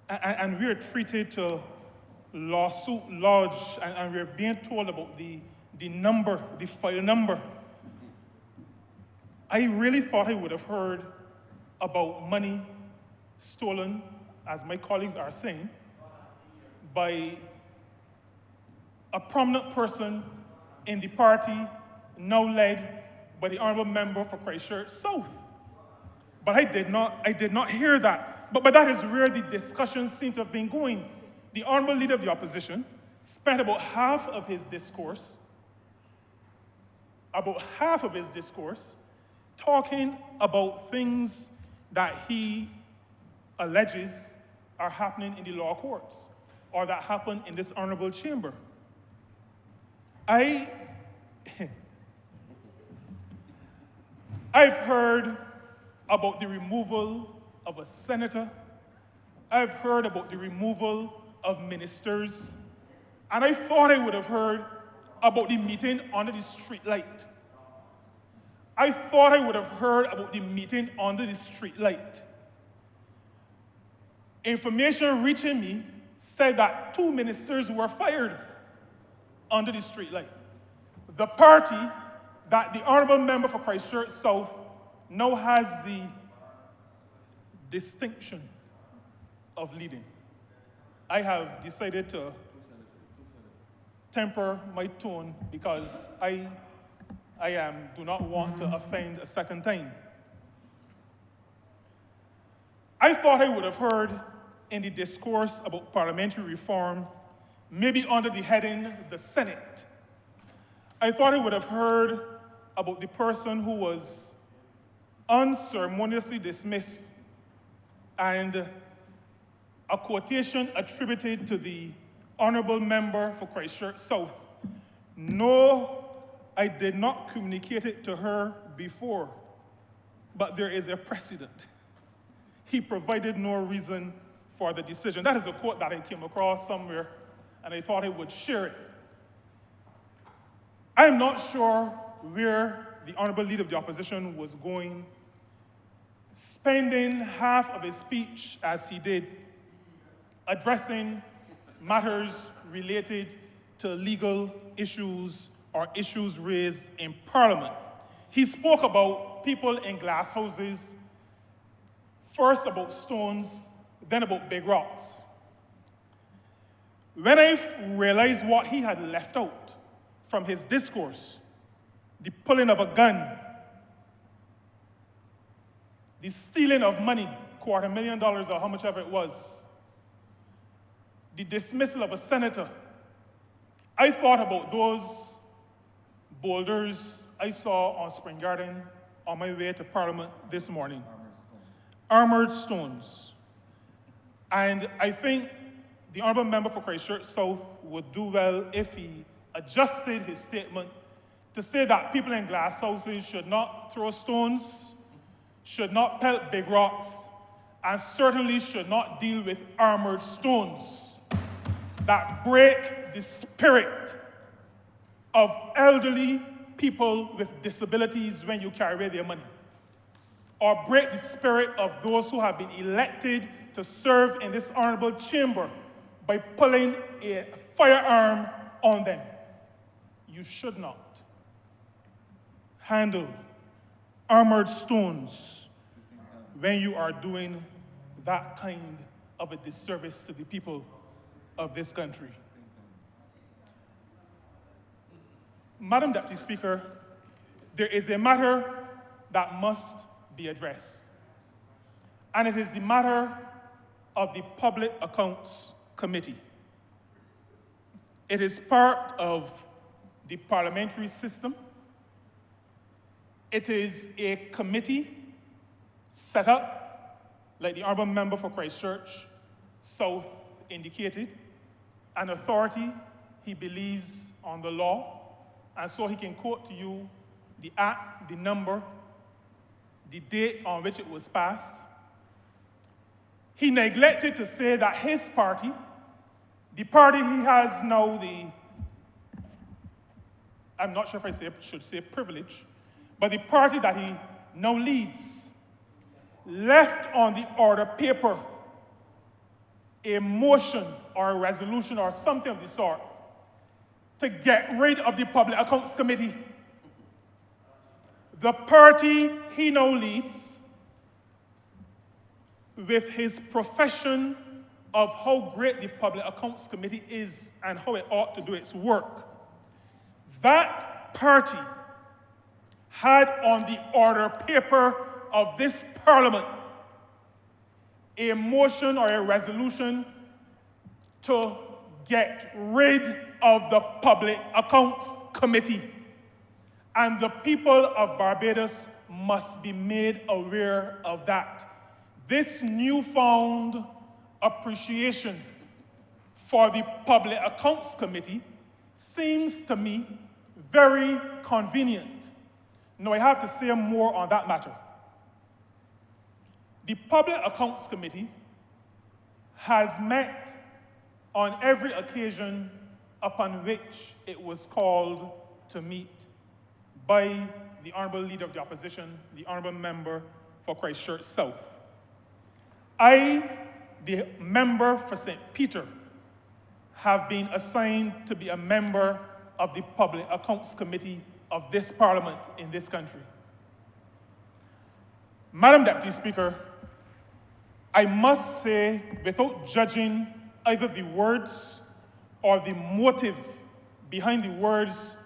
and we're treated to lawsuit lodge, and we're being told about the number, the file number. I really thought I would have heard about money stolen, as my colleagues are saying, by a prominent person in the party now led by the Honourable Member for Christchurch South. But I did not hear that. But that is where the discussion seemed to have been going. The Honourable Leader of the Opposition spent about half of his discourse talking about things that he alleges are happening in the law courts or that happen in this honorable chamber. I've heard about the removal of a senator. I've heard about the removal of ministers. And I thought I would have heard about the meeting under the street light. I thought I would have heard about the meeting under the street light. Information reaching me said that 2 ministers were fired under the street light. The party that the Honourable Member for Christchurch South now has the distinction of leading. I have decided to temper my tone because I do not want to offend a second time. I thought I would have heard in the discourse about parliamentary reform, maybe under the heading, the Senate. I thought I would have heard about the person who was unceremoniously dismissed and a quotation attributed to the Honourable Member for Christchurch South. No, I did not communicate it to her before, but there is a precedent. He provided no reason for the decision. That is a quote that I came across somewhere, and I thought I would share it. I'm not sure where the Honourable Leader of the Opposition was going, spending half of his speech, as he did, addressing matters related to legal issues or issues raised in Parliament. He spoke about people in glass houses, first about stones, then about big rocks. When I realized what he had left out from his discourse, the pulling of a gun, the stealing of money, $250,000 or how much ever it was, the dismissal of a senator, I thought about those boulders I saw on Spring Garden on my way to Parliament this morning. Armored stones. And I think the Honourable Member for Christchurch South would do well if he adjusted his statement to say that people in glass houses should not throw stones, should not pelt big rocks, and certainly should not deal with armored stones that break the spirit of elderly people with disabilities when you carry away their money, or break the spirit of those who have been elected to serve in this honorable chamber by pulling a firearm on them. You should not handle armored stones when you are doing that kind of a disservice to the people of this country. Madam Deputy Speaker, there is a matter that must be addressed, and it is the matter of the Public Accounts Committee. It is part of the parliamentary system. It is a committee set up, like the Honourable Member for Christchurch South indicated, an authority he believes on the law, and so he can quote to you the act, the number, the date on which it was passed. He neglected to say that his party, the party he has now I'm not sure if I should say privilege, but the party that he now leads, left on the order paper a motion or a resolution or something of the sort to get rid of the Public Accounts Committee. The party he now leads, with his profession of how great the Public Accounts Committee is and how it ought to do its work, that party had on the order paper of this Parliament a motion or a resolution to get rid of the Public Accounts Committee. And the people of Barbados must be made aware of that. This newfound appreciation for the Public Accounts Committee seems to me very convenient. Now, I have to say more on that matter. The Public Accounts Committee has met on every occasion upon which it was called to meet by the Honourable Leader of the Opposition, the Honourable Member for Christchurch South. I, the member for St. Peter, have been assigned to be a member of the Public Accounts Committee of this Parliament in this country. Madam Deputy Speaker, I must say, without judging either the words or the motive behind the words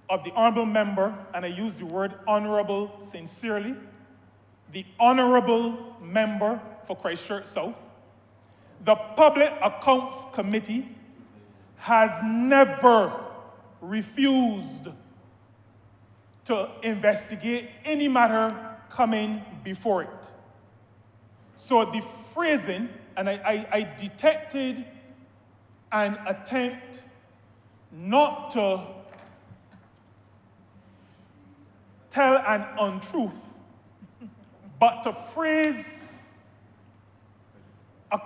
of the Honourable Member, and I use the word honourable sincerely, the Honourable Member for Christchurch South, the Public Accounts Committee has never refused to investigate any matter coming before it. So the phrasing, and I detected an attempt not to tell an untruth, but to phrase a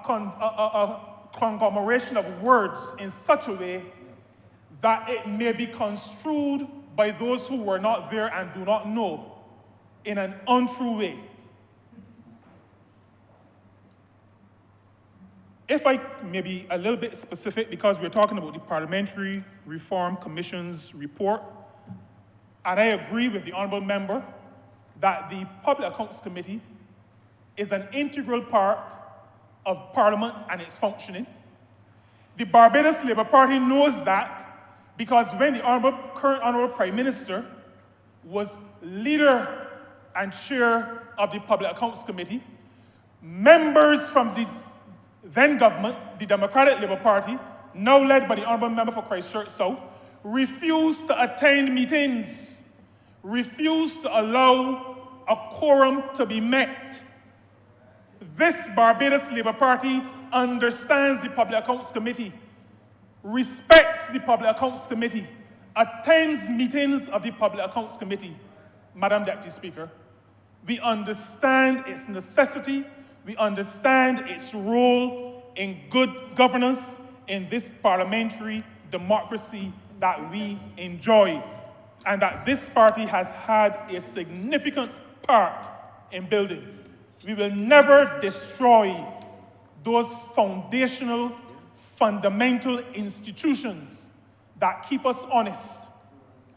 conglomeration of words in such a way that it may be construed by those who were not there and do not know in an untrue way. If I may be a little bit specific, because we're talking about the Parliamentary Reform Commission's report, and I agree with the Honourable Member that the Public Accounts Committee is an integral part of Parliament and its functioning. The Barbados Labour Party knows that because when the current Honourable Prime Minister was leader and chair of the Public Accounts Committee, members from the then government, the Democratic Labour Party, now led by the Honourable Member for Christchurch South, refused to attend meetings, refused to allow a quorum to be met. This Barbados Labour Party understands the Public Accounts Committee, respects the Public Accounts Committee, attends meetings of the Public Accounts Committee. Madam Deputy Speaker, we understand its necessity We understand its role in good governance in this parliamentary democracy that we enjoy, and that this party has had a significant part in building. We will never destroy those foundational, fundamental institutions that keep us honest,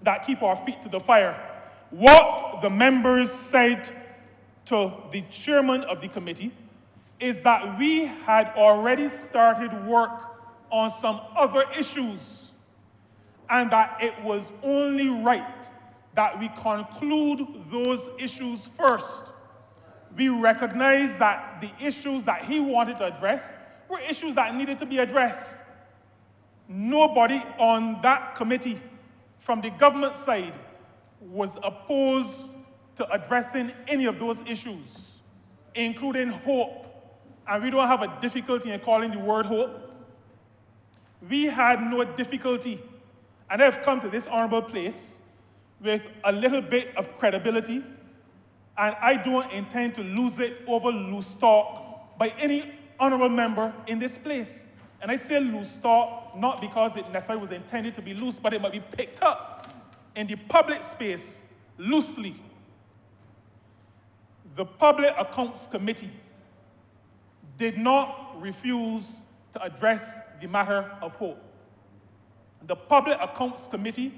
that keep our feet to the fire. What the members said to the chairman of the committee is that we had already started work on some other issues, and that it was only right that we conclude those issues first. We recognize that the issues that he wanted to address were issues that needed to be addressed. Nobody on that committee from the government side was opposed to addressing any of those issues, including hope. And we don't have a difficulty in calling the word hope. We had no difficulty, and I've come to this honorable place with a little bit of credibility, and I don't intend to lose it over loose talk by any honorable member in this place. And I say loose talk not because it necessarily was intended to be loose, but it might be picked up in the public space loosely. The Public Accounts Committee did not refuse to address the matter of hope. The Public Accounts Committee,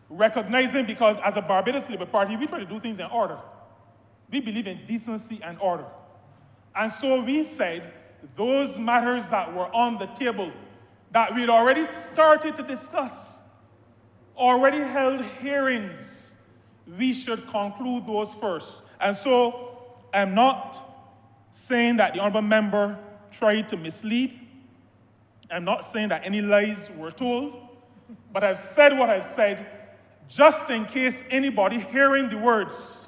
recognizing, because as a Barbados Labour Party, we try to do things in order. We believe in decency and order. And so we said those matters that were on the table that we'd already started to discuss, already held hearings, we should conclude those first. And so I'm not saying that the honorable member tried to mislead. I'm not saying that any lies were told, but I've said what I've said just in case anybody hearing the words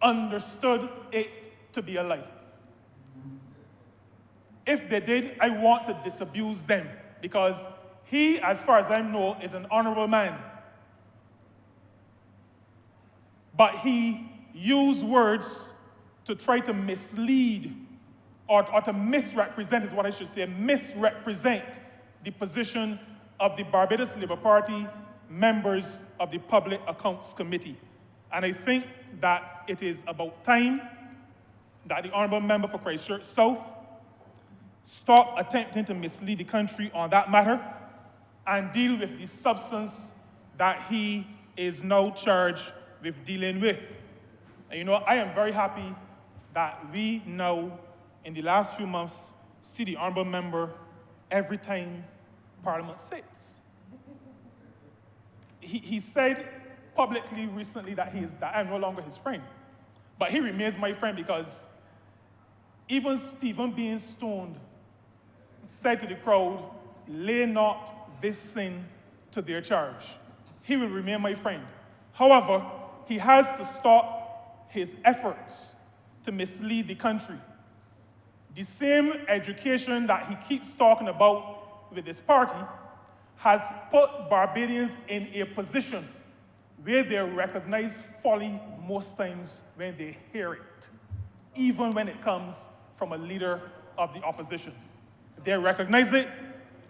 understood it to be a lie. If they did, I want to disabuse them, because he, as far as I know, is an honorable man. But he used words to try to mislead or to misrepresent, is what I should say, misrepresent the position of the Barbados Labour Party members of the Public Accounts Committee. And I think that it is about time that the honourable member for Christchurch South stop attempting to mislead the country on that matter and deal with the substance that he is now charged with dealing with. And you know, I am very happy that we now, in the last few months, see the honourable member every time Parliament sits. He said publicly recently that I'm no longer his friend. But he remains my friend, because even Stephen being stoned said to the crowd, "Lay not this sin to their charge." He will remain my friend. However, he has to stop his efforts to mislead the country. The same education that he keeps talking about with his party has put Barbadians in a position where they recognize folly most times when they hear it, even when it comes from a leader of the opposition. They recognize it,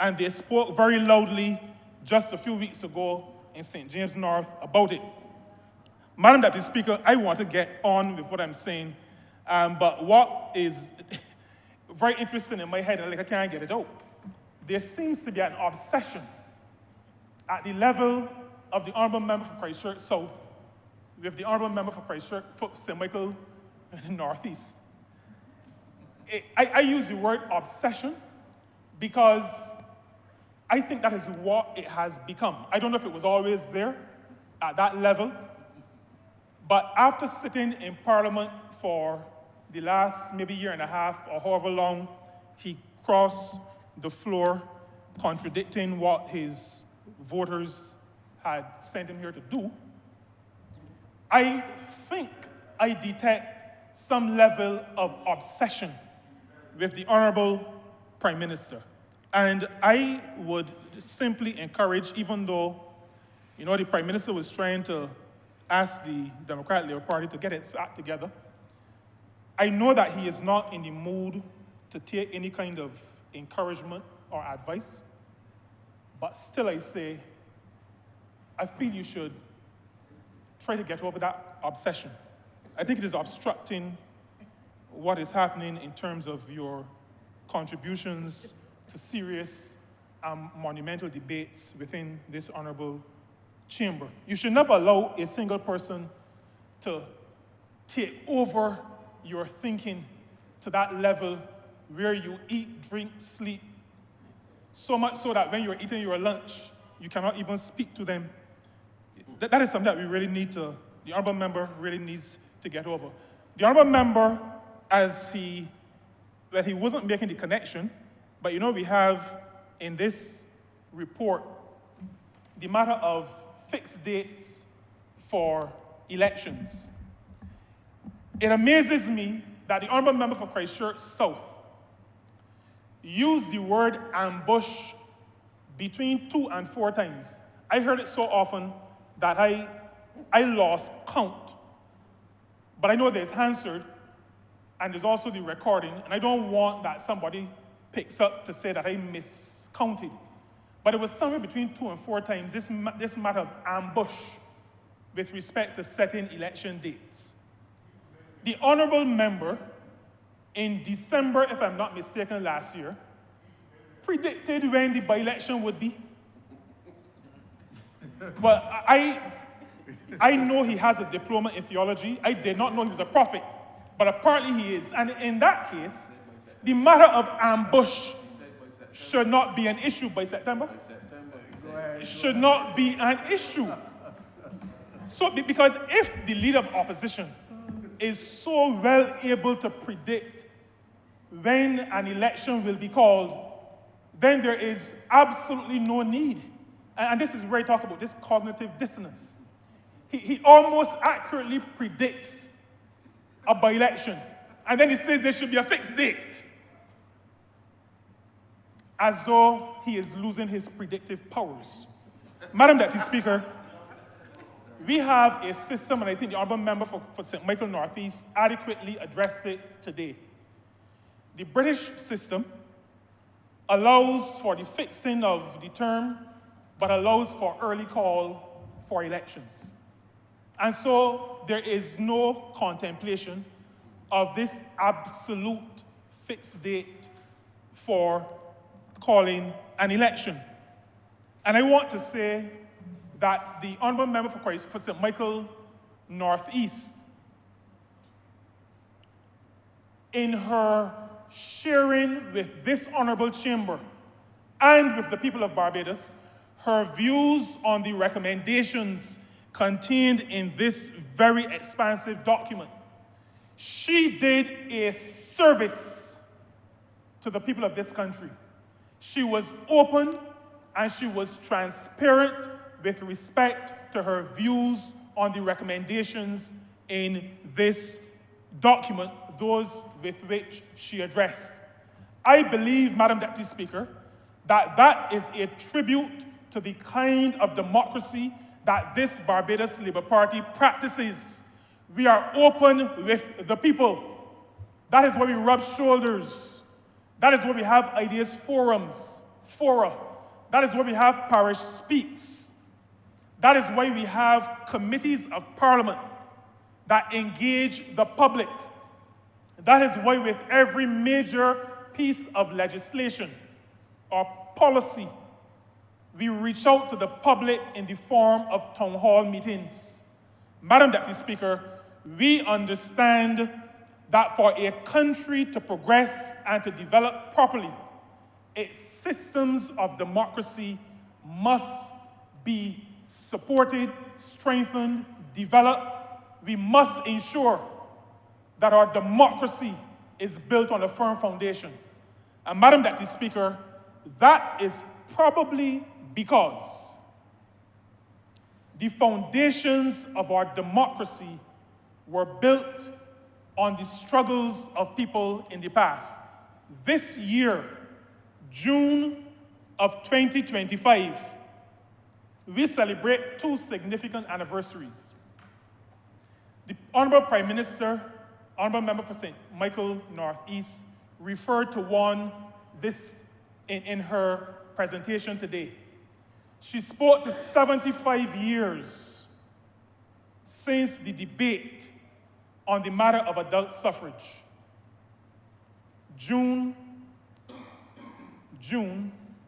and they spoke very loudly just a few weeks ago in St. James North about it. Madam Deputy Speaker, I want to get on with what I'm saying, but what is very interesting in my head, and I can't get it out, there seems to be an obsession at the level of the honourable member for Christchurch South with the honourable member for Christchurch, for St. Michael Northeast. I use the word obsession because I think that is what it has become. I don't know if it was always there at that level, but after sitting in Parliament for the last maybe year and a half or however long he crossed the floor contradicting what his voters had sent him here to do, I think I detect some level of obsession with the Honourable Prime Minister. And I would simply encourage, even though, you know, the Prime Minister was trying to ask the Democratic Labour Party to get its act together, I know that he is not in the mood to take any kind of encouragement or advice, but still I say, I feel you should try to get over that obsession. I think it is obstructing what is happening in terms of your contributions to serious monumental debates within this honorable chamber. You should never allow a single person to take over your thinking to that level where you eat, drink, sleep, so much so that when you're eating your lunch, you cannot even speak to them. That is something that we really need to, the honorable member really needs to get over. The honorable member, he wasn't making the connection, but we have in this report the matter of fixed dates for elections. It amazes me that the honorable member for Christchurch South used the word ambush between 2 and 4 times. I heard it so often that I lost count. But I know there's Hansard, and there's also the recording, and I don't want that somebody picks up to say that I miscounted. But it was somewhere between 2 and 4 times, this matter of ambush with respect to setting election dates. The honorable member, in December, if I'm not mistaken, last year, predicted when the by-election would be. Well, I know he has a diploma in theology. I did not know he was a prophet, but apparently he is. And in that case, the matter of ambush should not be an issue by September. It should not be an issue. So, because if the leader of opposition is so well able to predict when an election will be called, then there is absolutely no need. And this is where I talk about this cognitive dissonance. He almost accurately predicts a by-election, and then he says there should be a fixed date, as though he is losing his predictive powers. Madam Deputy Speaker, we have a system, and I think the honorable member for St. Michael Northeast adequately addressed it today. The British system allows for the fixing of the term, but allows for early call for elections. And so there is no contemplation of this absolute fixed date for calling an election. And I want to say that the honorable member for St. Michael Northeast, in her sharing with this honorable chamber and with the people of Barbados, her views on the recommendations contained in this very expansive document, she did a service to the people of this country. She was open and she was transparent with respect to her views on the recommendations in this document, those with which she addressed. I believe, Madam Deputy Speaker, that that is a tribute to the kind of democracy that this Barbados Labour Party practices. We are open with the people. That is why we rub shoulders. That is why we have ideas forums, fora. That is why we have parish speaks. That is why we have committees of parliament that engage the public. That is why with every major piece of legislation or policy, we reach out to the public in the form of town hall meetings. Madam Deputy Speaker, we understand that for a country to progress and to develop properly, its systems of democracy must be supported, strengthened, developed. We must ensure that our democracy is built on a firm foundation. And Madam Deputy Speaker, that is probably because the foundations of our democracy were built on the struggles of people in the past. This year, June of 2025, we celebrate 2 significant anniversaries. The Honourable Prime Minister Honourable Member for St. Michael Northeast referred to one in her presentation today. She spoke to 75 years since the debate on the matter of adult suffrage. June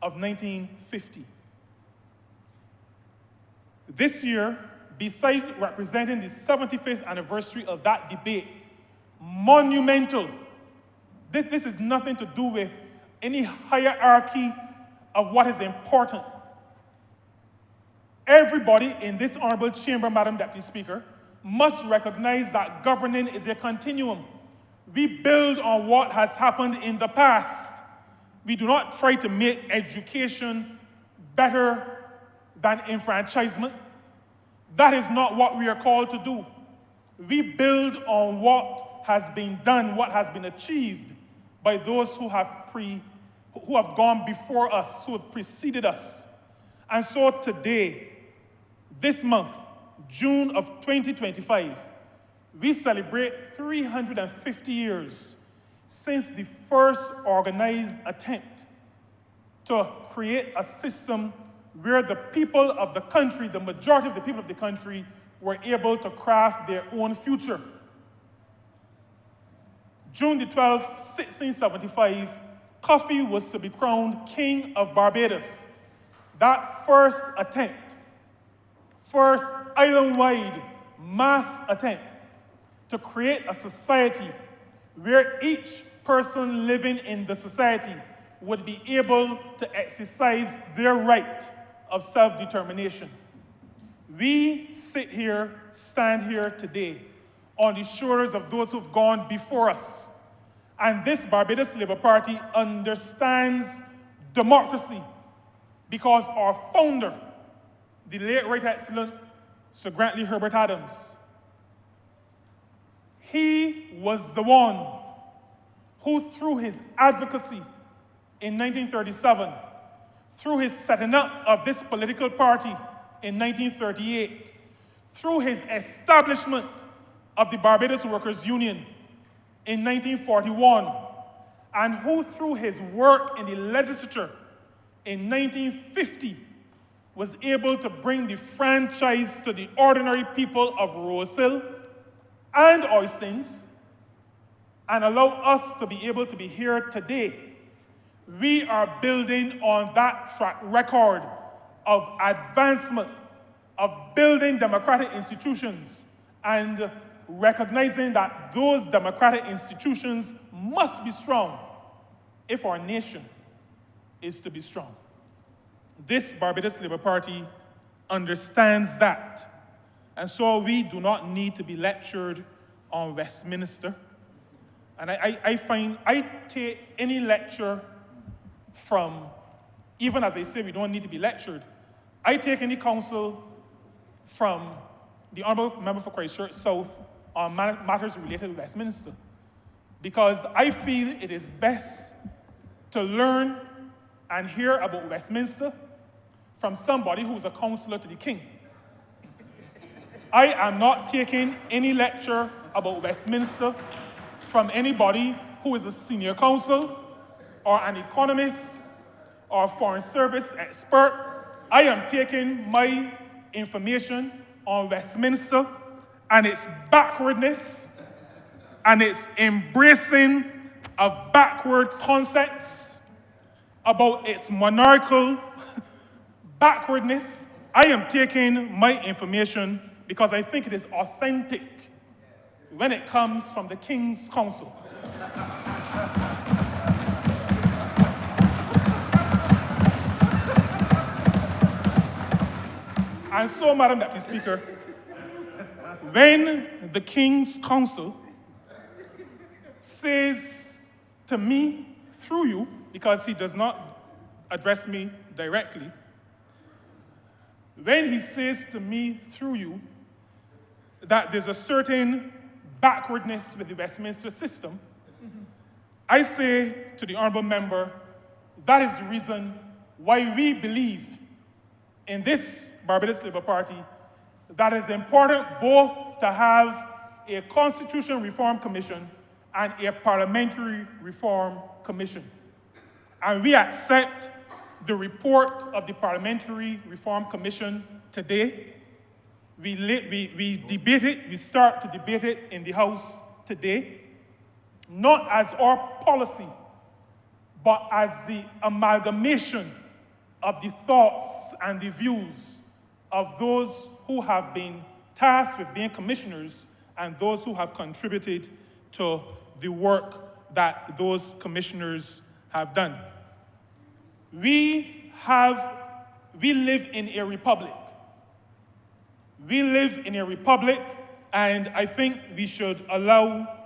of 1950. This year, besides representing the 75th anniversary of that debate, monumental. This is nothing to do with any hierarchy of what is important. Everybody in this honorable chamber, Madam Deputy Speaker, must recognize that governing is a continuum. We build on what has happened in the past. We do not try to make education better than enfranchisement. That is not what we are called to do. We build on what has been done, what has been achieved by those who have gone before us, who have preceded us. And so today, this month, June of 2025, we celebrate 350 years since the first organized attempt to create a system where the people of the country, the majority of the people of the country, were able to craft their own future. June the 12th, 1675, Coffee was to be crowned King of Barbados. That first attempt, first island-wide mass attempt to create a society where each person living in the society would be able to exercise their right of self-determination. We stand here today on the shoulders of those who've gone before us. And this Barbados Labour Party understands democracy because our founder, the late Right Excellent Sir Grantley Herbert Adams, he was the one who, through his advocacy in 1937, through his setting up of this political party in 1938, through his establishment of the Barbados Workers' Union in 1941, and who, through his work in the legislature in 1950, was able to bring the franchise to the ordinary people of Rosehill and Oistins, and allow us to be able to be here today. We are building on that track record of advancement, of building democratic institutions, and recognizing that those democratic institutions must be strong if our nation is to be strong. This Barbados Labour Party understands that. And so we do not need to be lectured on Westminster. And I take any lecture from, even as I say we don't need to be lectured, I take any counsel from the Honourable Member for Christchurch South on matters related to Westminster, because I feel it is best to learn and hear about Westminster from somebody who is a counselor to the King. I am not taking any lecture about Westminster from anybody who is a senior counsel or an economist or a foreign service expert. I am taking my information on Westminster and its backwardness and its embracing of backward concepts, about its monarchical backwardness. I am taking my information because I think it is authentic when it comes from the King's Council. And so, Madam Deputy Speaker, when the King's Council says to me, through you, because he does not address me directly, when he says to me, through you, that there's a certain backwardness with the Westminster system, I say to the Honourable Member, that is the reason why we believe in this Barbados Labour Party that it's important both to have a Constitution Reform Commission and a Parliamentary Reform Commission. And we accept the report of the Parliamentary Reform Commission today. We debate it, we start to debate it in the House today, not as our policy, but as the amalgamation of the thoughts and the views of those who have been tasked with being commissioners and those who have contributed to the work that those commissioners have done. We live in a republic. We live in a republic, and I think we should allow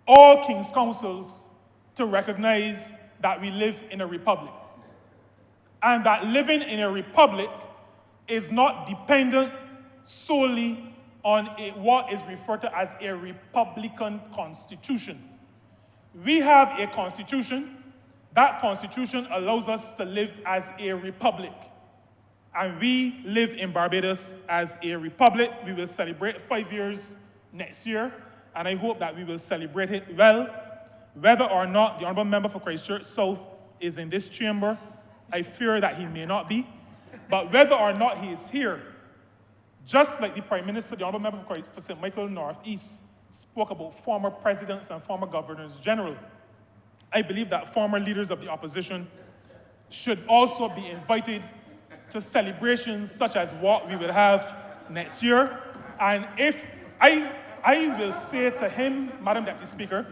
all King's Councils to recognize that we live in a republic. And that living in a republic is not dependent solely on what is referred to as a Republican Constitution. We have a Constitution. That Constitution allows us to live as a republic. And we live in Barbados as a republic. We will celebrate 5 years next year, and I hope that we will celebrate it well. Whether or not the Honourable Member for Christchurch South is in this chamber, I fear that he may not be. But whether or not he is here, just like the Prime Minister, the Honourable Member for St. Michael North East, spoke about former presidents and former governors general, I believe that former leaders of the opposition should also be invited to celebrations such as what we will have next year. And if I will say to him, Madam Deputy Speaker,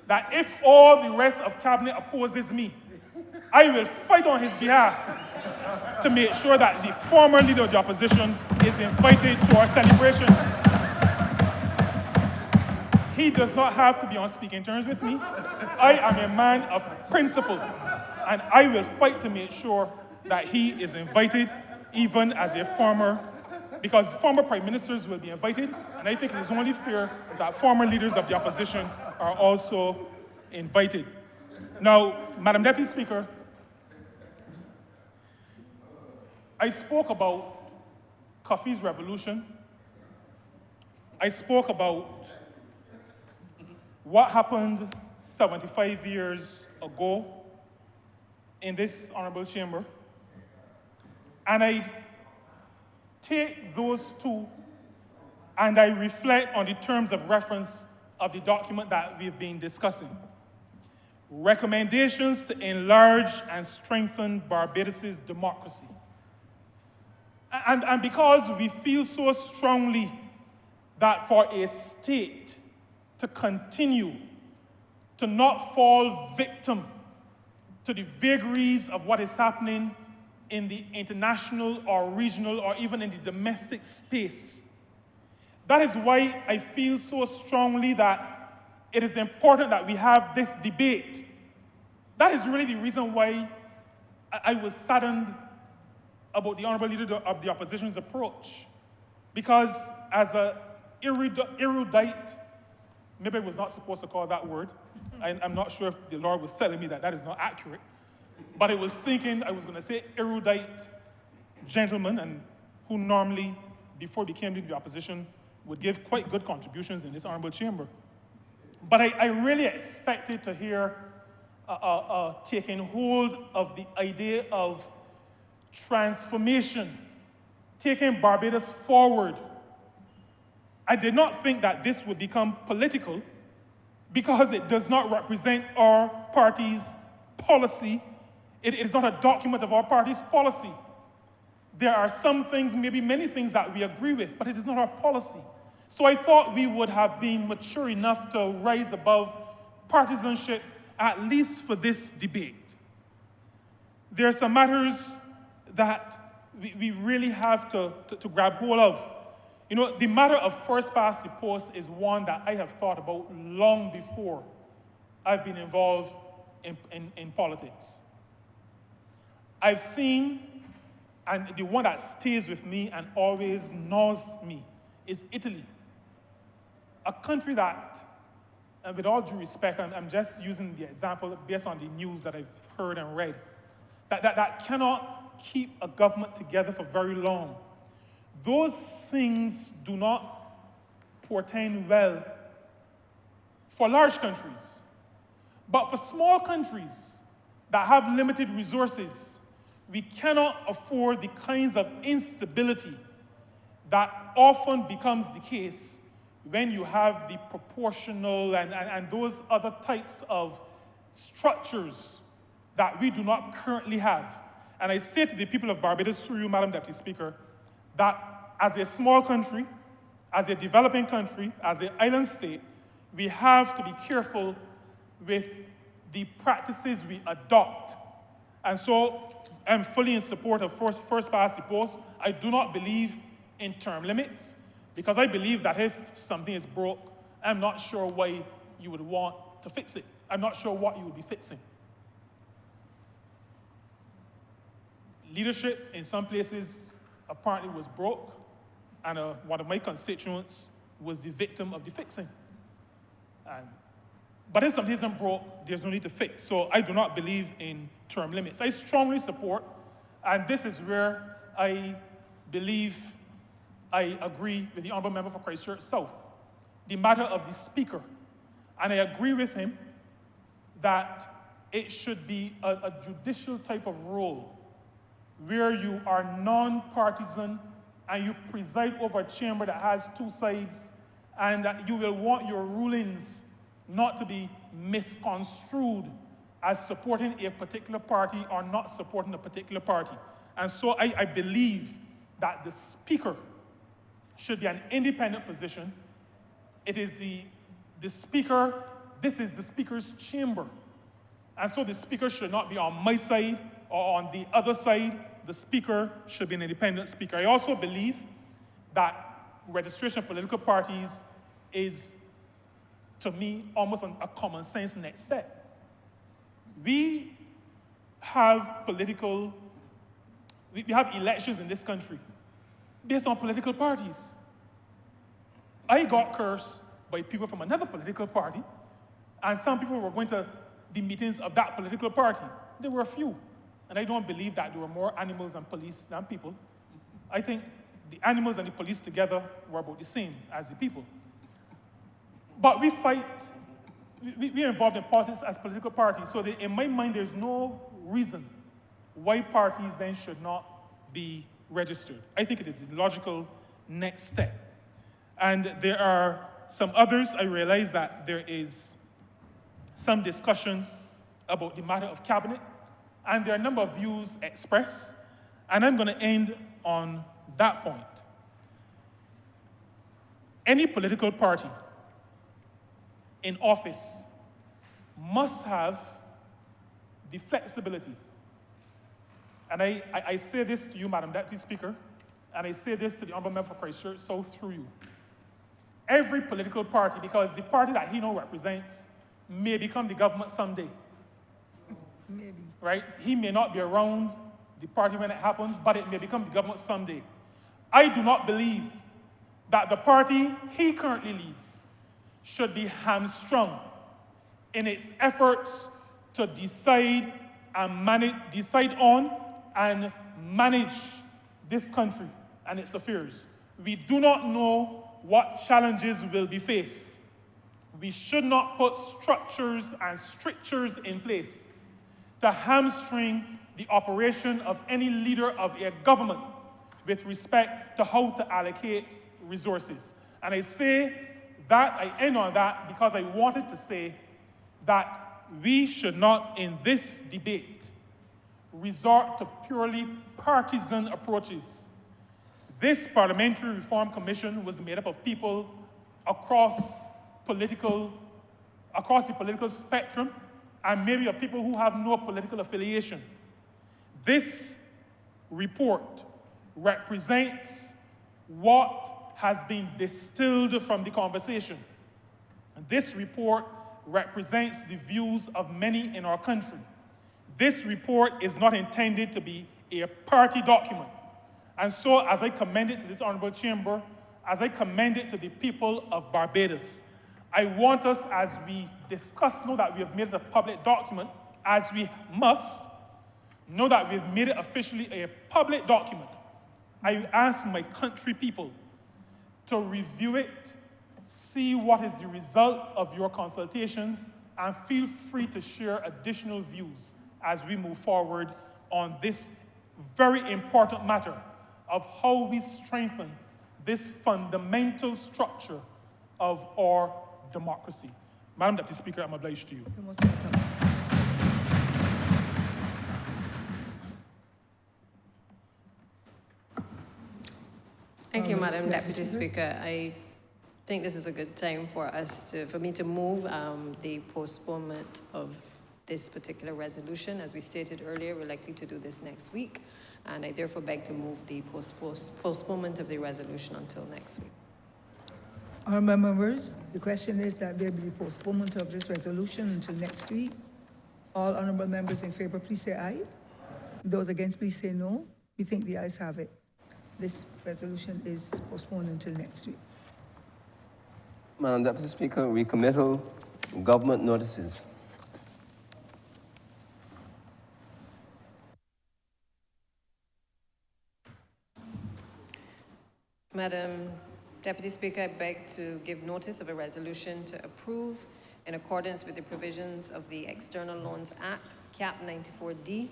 that if all the rest of Cabinet opposes me, I will fight on his behalf to make sure that the former leader of the opposition is invited to our celebration. He does not have to be on speaking terms with me. I am a man of principle, and I will fight to make sure that he is invited, even as a former, because former prime ministers will be invited, and I think it is only fair that former leaders of the opposition are also invited. Now, Madam Deputy Speaker, I spoke about Coffee's revolution. I spoke about what happened 75 years ago in this honorable chamber. And I take those two and I reflect on the terms of reference of the document that we've been discussing. Recommendations to enlarge and strengthen Barbados' democracy. And because we feel so strongly that for a state to continue to not fall victim to the vagaries of what is happening in the international or regional or even in the domestic space, that is why I feel so strongly that it is important that we have this debate. That is really the reason why I was saddened about the Honourable Leader of the Opposition's approach. Because as an erudite, maybe I was not supposed to call that word. I'm not sure if the Lord was telling me that that is not accurate. But I was thinking I was going to say erudite gentleman, and who normally, before he became Leader of the Opposition, would give quite good contributions in this honourable chamber. But I really expected to hear taking hold of the idea of transformation, taking Barbados forward. I did not think that this would become political because it does not represent our party's policy. It is not a document of our party's policy. There are some things, maybe many things that we agree with, but it is not our policy. So I thought we would have been mature enough to rise above partisanship, at least for this debate. There are some matters that we really have to grab hold of. You know, the matter of first past the post is one that I have thought about long before I've been involved in politics. I've seen, and the one that stays with me and always gnaws me, is Italy. A country that, and with all due respect, I'm just using the example based on the news that I've heard and read, that cannot keep a government together for very long. Those things do not portend well for large countries. But for small countries that have limited resources, we cannot afford the kinds of instability that often becomes the case when you have the proportional and those other types of structures that we do not currently have. And I say to the people of Barbados, through you, Madam Deputy Speaker, that as a small country, as a developing country, as an island state, we have to be careful with the practices we adopt. And so I'm fully in support of first past the post. I do not believe in term limits, because I believe that if something is broke, I'm not sure why you would want to fix it. I'm not sure what you would be fixing. Leadership in some places apparently was broke, and one of my constituents was the victim of the fixing. But if something isn't broke, there's no need to fix. So I do not believe in term limits. I strongly support, and this is where I believe I agree with the Honourable Member for Christchurch South, the matter of the Speaker. And I agree with him that it should be a judicial type of role where you are non-partisan and you preside over a chamber that has two sides, and that you will want your rulings not to be misconstrued as supporting a particular party or not supporting a particular party. And so I believe that the Speaker should be an independent position. It is the Speaker, this is the Speaker's chamber. And so the Speaker should not be on my side or on the other side. The Speaker should be an independent Speaker. I also believe that registration of political parties is, to me, almost a common sense next step. We have we have elections in this country based on political parties. I got cursed by people from another political party, and some people were going to the meetings of that political party. There were a few, and I don't believe that there were more animals and police than people. I think the animals and the police together were about the same as the people. But we fight, we're involved in politics as political parties, so in my mind there's no reason why parties then should not be registered. I think it is the logical next step. And there are some others. I realize that there is some discussion about the matter of cabinet, and there are a number of views expressed, and I'm going to end on that point. Any political party in office must have the flexibility. And I say this to you, Madam Deputy Speaker, and I say this to the Honourable Member for Christchurch South through you. Every political party, because the party that he now represents may become the government someday. Maybe. Right? He may not be around the party when it happens, but it may become the government someday. I do not believe that the party he currently leads should be hamstrung in its efforts to decide on and manage this country and its affairs. We do not know what challenges will be faced. We should not put structures and strictures in place to hamstring the operation of any leader of a government with respect to how to allocate resources. And I say that, I end on that, because I wanted to say that we should not, in this debate, resort to purely partisan approaches. This Parliamentary Reform Commission was made up of people across the political spectrum, and maybe of people who have no political affiliation. This report represents what has been distilled from the conversation. This report represents the views of many in our country. This report is not intended to be a party document. And so, as I commend it to this Honourable Chamber, as I commend it to the people of Barbados, I want us, as we discuss, know that we have made it a public document, as we must, know that we've made it officially a public document. I ask my country people to review it see what is the result of your consultations, and feel free to share additional views as we move forward on this very important matter of how we strengthen this fundamental structure of our democracy. Madam Deputy Speaker, I'm obliged to you. You're most welcome. Thank you, Madam Deputy Speaker. I think this is a good time for me to move the postponement of this particular resolution. As we stated earlier, we're likely to do this next week, and I therefore beg to move the postponement of the resolution until next week. Honourable members, the question is that there be postponement of this resolution until next week. All honourable members in favour, please say aye. Those against, please say no. We think the ayes have it. This resolution is postponed until next week. Madam Deputy Speaker, recommittal government notices. Madam Deputy Speaker, I beg to give notice of a resolution to approve, in accordance with the provisions of the External Loans Act, Cap 94D,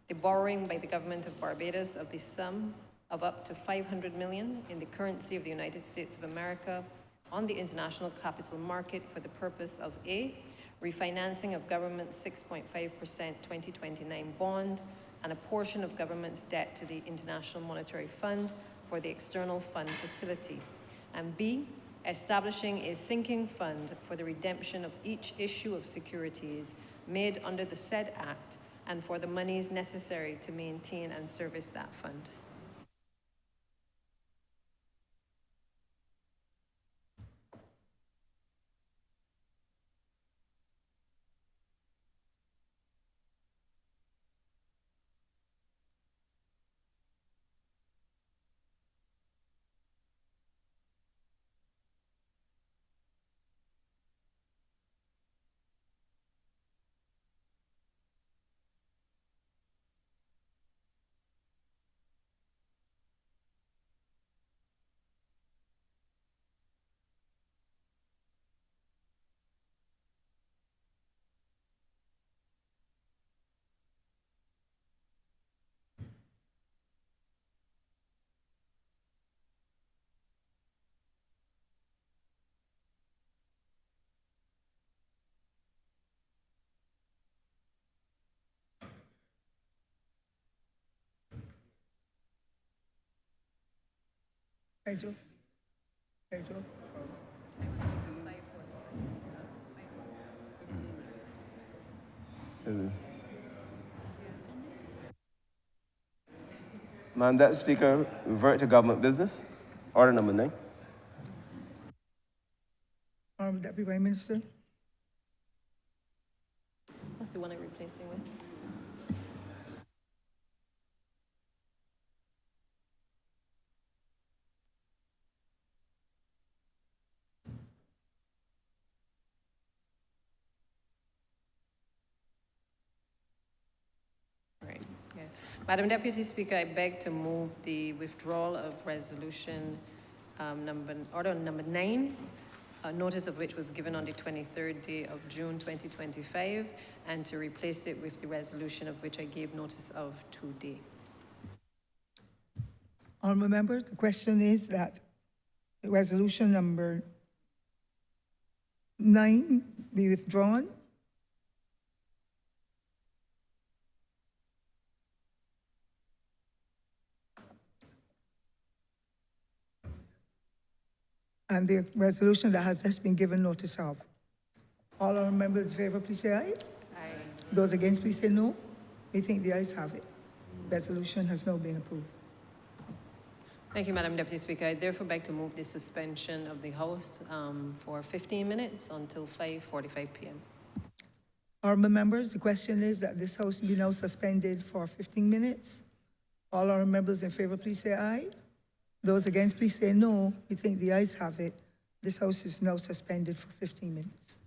the borrowing by the Government of Barbados of the sum of up to $500 million in the currency of the United States of America on the international capital market for the purpose of A, refinancing of government's 6.5% 2029 bond and a portion of government's debt to the International Monetary Fund for the external fund facility, and B, establishing a sinking fund for the redemption of each issue of securities made under the said act and for the monies necessary to maintain and service that fund. Hey, Joe. Hey, Joe. Madam Deputy Speaker, revert to government business. Order number 9. Honourable Deputy Prime Minister. What's the one I'm replacing with? Right. Yeah. Madam Deputy Speaker, I beg to move the withdrawal of resolution order number 9, notice of which was given on the 23rd day of June 2025, and to replace it with the resolution of which I gave notice of today. Honourable members, the question is that resolution number 9 be withdrawn. And the resolution that has just been given notice of. All our members in favour, please say aye. Aye. Those against, please say no. We think the ayes have it. Resolution has now been approved. Thank you, Madam Deputy Speaker. I therefore beg to move the suspension of the House for 15 minutes until 5:45 p.m. Honourable members, the question is that this House be now suspended for 15 minutes. All our members in favour, please say aye. Those against, please say no. We think the ayes have it. This House is now suspended for 15 minutes.